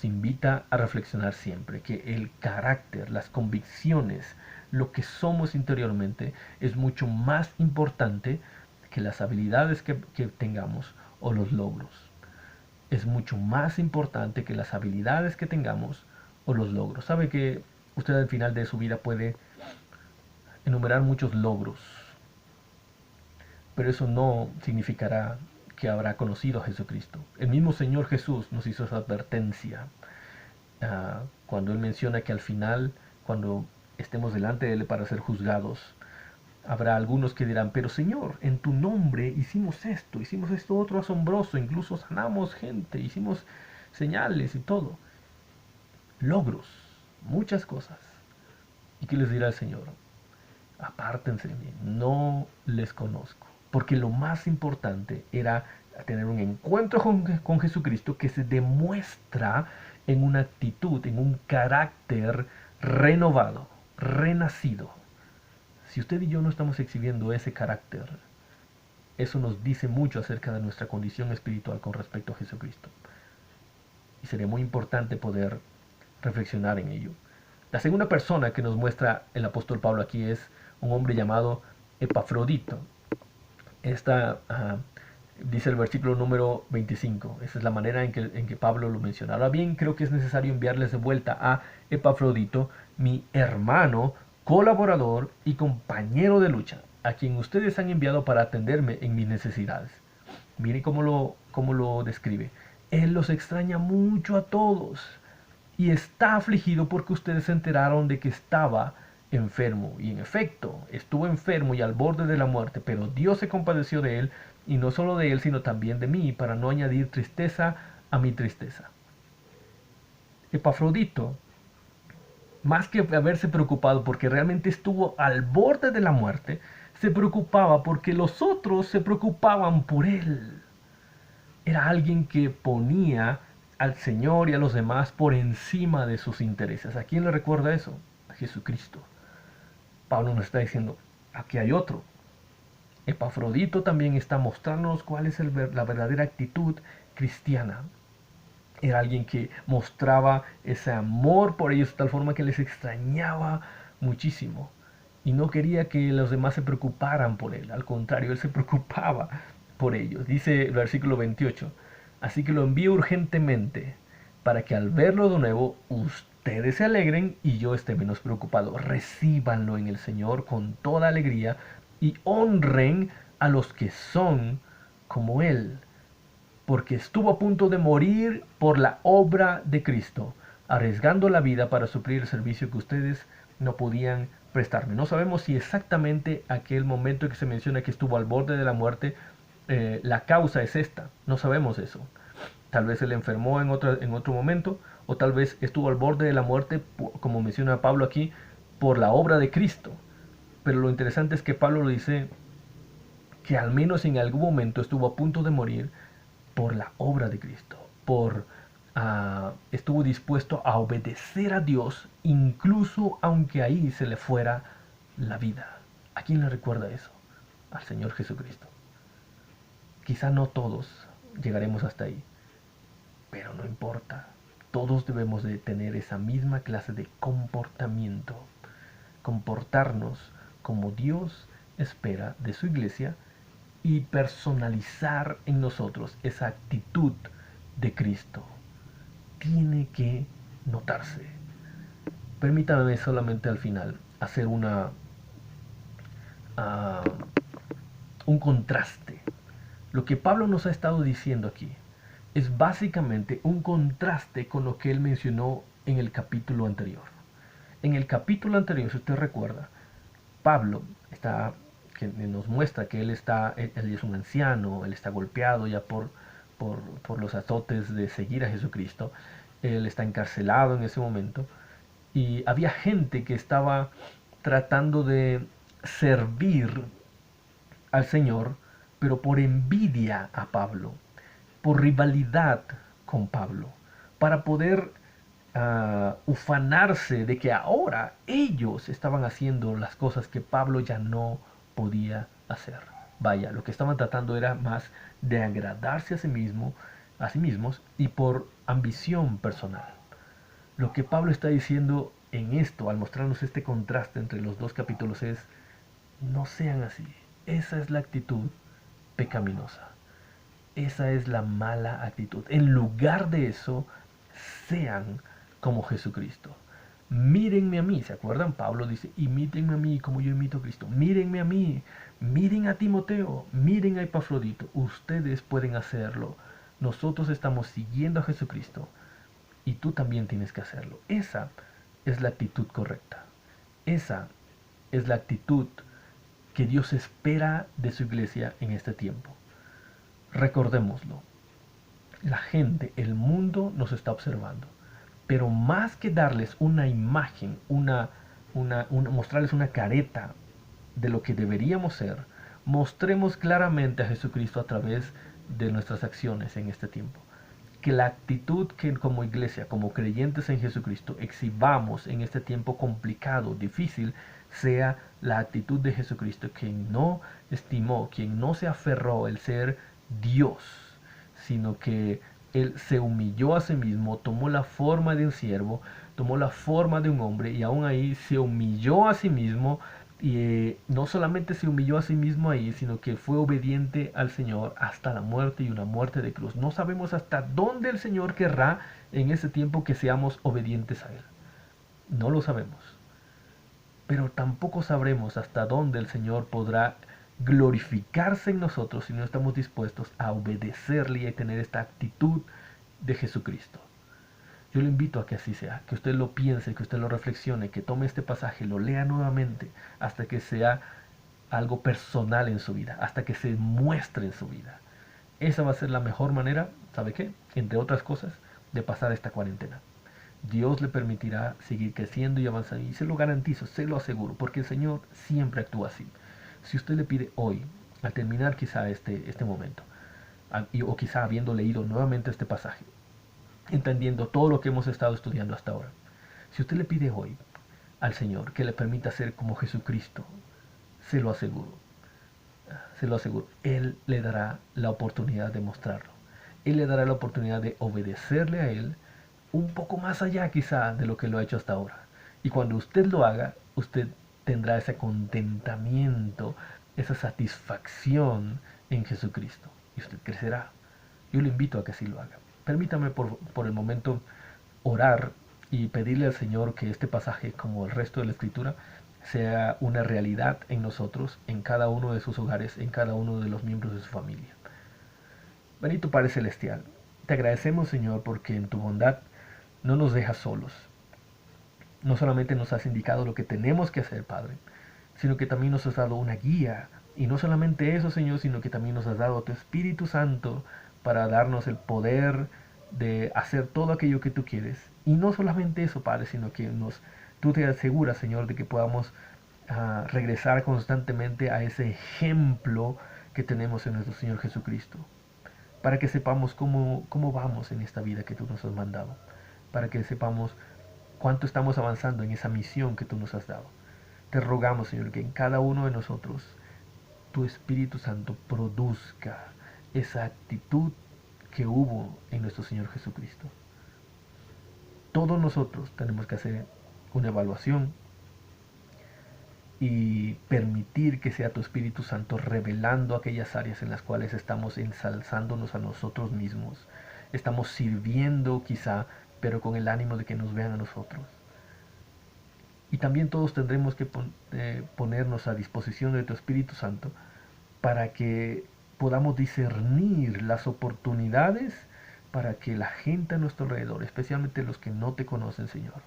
[SPEAKER 4] invita a reflexionar siempre que el carácter, las convicciones, lo que somos interiormente es mucho más importante que las habilidades que tengamos o los logros. Es mucho más importante que las habilidades que tengamos o los logros. Sabe que usted al final de su vida puede enumerar muchos logros, pero eso no significará que habrá conocido a Jesucristo. El mismo Señor Jesús nos hizo esa advertencia cuando Él menciona que al final, cuando estemos delante de Él para ser juzgados, habrá algunos que dirán, pero Señor, en tu nombre hicimos esto otro asombroso, incluso sanamos gente, hicimos señales y todo. Logros, muchas cosas. ¿Y qué les dirá el Señor? Apártense de mí, no les conozco. Porque lo más importante era tener un encuentro con Jesucristo que se demuestra en una actitud, en un carácter renovado, renacido. Si usted y yo no estamos exhibiendo ese carácter, eso nos dice mucho acerca de nuestra condición espiritual con respecto a Jesucristo. Y sería muy importante poder reflexionar en ello. La segunda persona que nos muestra el apóstol Pablo aquí es un hombre llamado Epafrodito. Dice el versículo número 25. Esa es la manera en que Pablo lo menciona. Ahora bien, creo que es necesario enviarles de vuelta a Epafrodito, mi hermano, colaborador y compañero de lucha, a quien ustedes han enviado para atenderme en mis necesidades. Miren cómo lo describe. Él los extraña mucho a todos y está afligido porque ustedes se enteraron de que estaba enfermo. Y en efecto, estuvo enfermo y al borde de la muerte, pero Dios se compadeció de él, y no solo de él, sino también de mí, para no añadir tristeza a mi tristeza. Epafrodito, más que haberse preocupado porque realmente estuvo al borde de la muerte, se preocupaba porque los otros se preocupaban por él. Era alguien que ponía al Señor y a los demás por encima de sus intereses. ¿A quién le recuerda eso? A Jesucristo. Pablo nos está diciendo, aquí hay otro. Epafrodito también está mostrándonos cuál es la verdadera actitud cristiana. Era alguien que mostraba ese amor por ellos de tal forma que les extrañaba muchísimo. Y no quería que los demás se preocuparan por él. Al contrario, él se preocupaba por ellos. Dice el versículo 28. Así que lo envío urgentemente para que al verlo de nuevo ustedes se alegren y yo esté menos preocupado. Recíbanlo en el Señor con toda alegría y honren a los que son como Él, porque estuvo a punto de morir por la obra de Cristo, arriesgando la vida para suplir el servicio que ustedes no podían prestarme. No sabemos si exactamente aquel momento que se menciona que estuvo al borde de la muerte, la causa es esta. No sabemos eso. Tal vez él enfermó en otro momento, o tal vez estuvo al borde de la muerte, como menciona Pablo aquí, por la obra de Cristo. Pero lo interesante es que Pablo lo dice que al menos en algún momento estuvo a punto de morir por la obra de Cristo. Estuvo dispuesto a obedecer a Dios, incluso aunque ahí se le fuera la vida. ¿A quién le recuerda eso? Al Señor Jesucristo. Quizá no todos llegaremos hasta ahí, pero no importa. Todos debemos de tener esa misma clase de comportamiento comportarnos como Dios espera de su iglesia y personalizar en nosotros esa actitud de Cristo. Tiene que notarse. Permítame solamente al final hacer un contraste. Lo que Pablo nos ha estado diciendo aquí es básicamente un contraste con lo que él mencionó en el capítulo anterior. En el capítulo anterior, si usted recuerda, Pablo que nos muestra que él es un anciano, él está golpeado ya por los azotes de seguir a Jesucristo, él está encarcelado en ese momento, y había gente que estaba tratando de servir al Señor, pero por envidia a Pablo, por rivalidad con Pablo, para poder ufanarse de que ahora ellos estaban haciendo las cosas que Pablo ya no podía hacer. Vaya, lo que estaban tratando era más de agradarse a sí mismos y por ambición personal. Lo que Pablo está diciendo en esto, al mostrarnos este contraste entre los dos capítulos, es: no sean así. Esa es la actitud pecaminosa. Esa es la mala actitud. En lugar de eso, sean como Jesucristo. Mírenme a mí, ¿se acuerdan? Pablo dice: imítenme a mí como yo imito a Cristo. Mírenme a mí, miren a Timoteo, miren a Epafrodito. Ustedes pueden hacerlo. Nosotros estamos siguiendo a Jesucristo y tú también tienes que hacerlo. Esa es la actitud correcta. Esa es la actitud que Dios espera de su iglesia en este tiempo. Recordémoslo. La gente, el mundo nos está observando. Pero más que darles una imagen, mostrarles una careta de lo que deberíamos ser, mostremos claramente a Jesucristo a través de nuestras acciones en este tiempo. Que la actitud que como iglesia, como creyentes en Jesucristo, exhibamos en este tiempo complicado, difícil, sea la actitud de Jesucristo, quien no estimó, quien no se aferró el ser Dios, sino que Él se humilló a sí mismo, tomó la forma de un siervo, tomó la forma de un hombre, y aún ahí se humilló a sí mismo. Y no solamente se humilló a sí mismo ahí, sino que fue obediente al Señor hasta la muerte, y una muerte de cruz. No sabemos hasta dónde el Señor querrá en ese tiempo que seamos obedientes a Él. No lo sabemos. Pero tampoco sabremos hasta dónde el Señor podrá glorificarse en nosotros si no estamos dispuestos a obedecerle y a tener esta actitud de Jesucristo. Yo le invito a que así sea, que usted lo piense, que usted lo reflexione, que tome este pasaje, lo lea nuevamente hasta que sea algo personal en su vida, hasta que se muestre en su vida. Esa va a ser la mejor manera, ¿sabe qué? Entre otras cosas, de pasar esta cuarentena. Dios le permitirá seguir creciendo y avanzando, y se lo garantizo, se lo aseguro, porque el Señor siempre actúa así. Si usted le pide hoy, al terminar quizá este momento, o quizá habiendo leído nuevamente este pasaje, entendiendo todo lo que hemos estado estudiando hasta ahora, si usted le pide hoy al Señor que le permita ser como Jesucristo, se lo aseguro, Él le dará la oportunidad de mostrarlo. Él le dará la oportunidad de obedecerle a Él un poco más allá quizá de lo que lo ha hecho hasta ahora. Y cuando usted lo haga, usted tendrá ese contentamiento, esa satisfacción en Jesucristo, y usted crecerá. Yo le invito a que así lo haga. Permítame por el momento orar y pedirle al Señor que este pasaje, como el resto de la Escritura, sea una realidad en nosotros, en cada uno de sus hogares, en cada uno de los miembros de su familia. Bendito Padre Celestial, te agradecemos, Señor, porque en tu bondad no nos dejas solos. No solamente nos has indicado lo que tenemos que hacer, Padre, sino que también nos has dado una guía. Y no solamente eso, Señor, sino que también nos has dado tu Espíritu Santo para darnos el poder de hacer todo aquello que tú quieres. Y no solamente eso, Padre, sino que tú te aseguras, Señor, de que podamos regresar constantemente a ese ejemplo que tenemos en nuestro Señor Jesucristo, para que sepamos cómo vamos en esta vida que tú nos has mandado, para que sepamos cuánto estamos avanzando en esa misión que tú nos has dado. Te rogamos, Señor, que en cada uno de nosotros tu Espíritu Santo produzca esa actitud que hubo en nuestro Señor Jesucristo. Todos nosotros tenemos que hacer una evaluación y permitir que sea tu Espíritu Santo revelando aquellas áreas en las cuales estamos ensalzándonos a nosotros mismos. Estamos sirviendo quizá, pero con el ánimo de que nos vean a nosotros. Y también todos tendremos que ponernos a disposición de tu Espíritu Santo para que podamos discernir las oportunidades para que la gente a nuestro alrededor, especialmente los que no te conocen, Señor,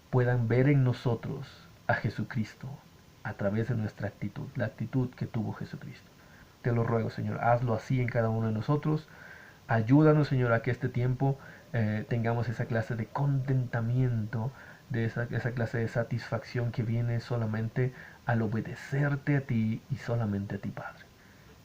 [SPEAKER 4] puedan ver en nosotros a Jesucristo a través de nuestra actitud, la actitud que tuvo Jesucristo. Te lo ruego, Señor, hazlo así en cada uno de nosotros. Ayúdanos, Señor, a que este tiempo tengamos esa clase de contentamiento, de esa clase de satisfacción que viene solamente al obedecerte a ti y solamente a ti, Padre.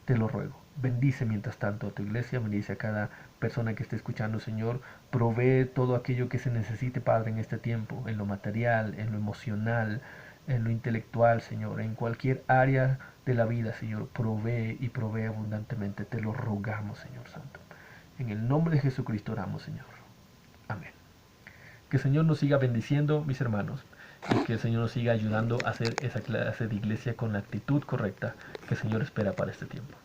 [SPEAKER 4] Te lo ruego. Bendice mientras tanto a tu iglesia, bendice a cada persona que esté escuchando, Señor. Provee todo aquello que se necesite, Padre, en este tiempo, en lo material, en lo emocional, en lo intelectual, Señor, en cualquier área de la vida, Señor. Provee y provee abundantemente. Te lo rogamos, Señor Santo. En el nombre de Jesucristo oramos, Señor. Amén. Que el Señor nos siga bendiciendo, mis hermanos, y que el Señor nos siga ayudando a hacer esa clase de iglesia con la actitud correcta que el Señor espera para este tiempo.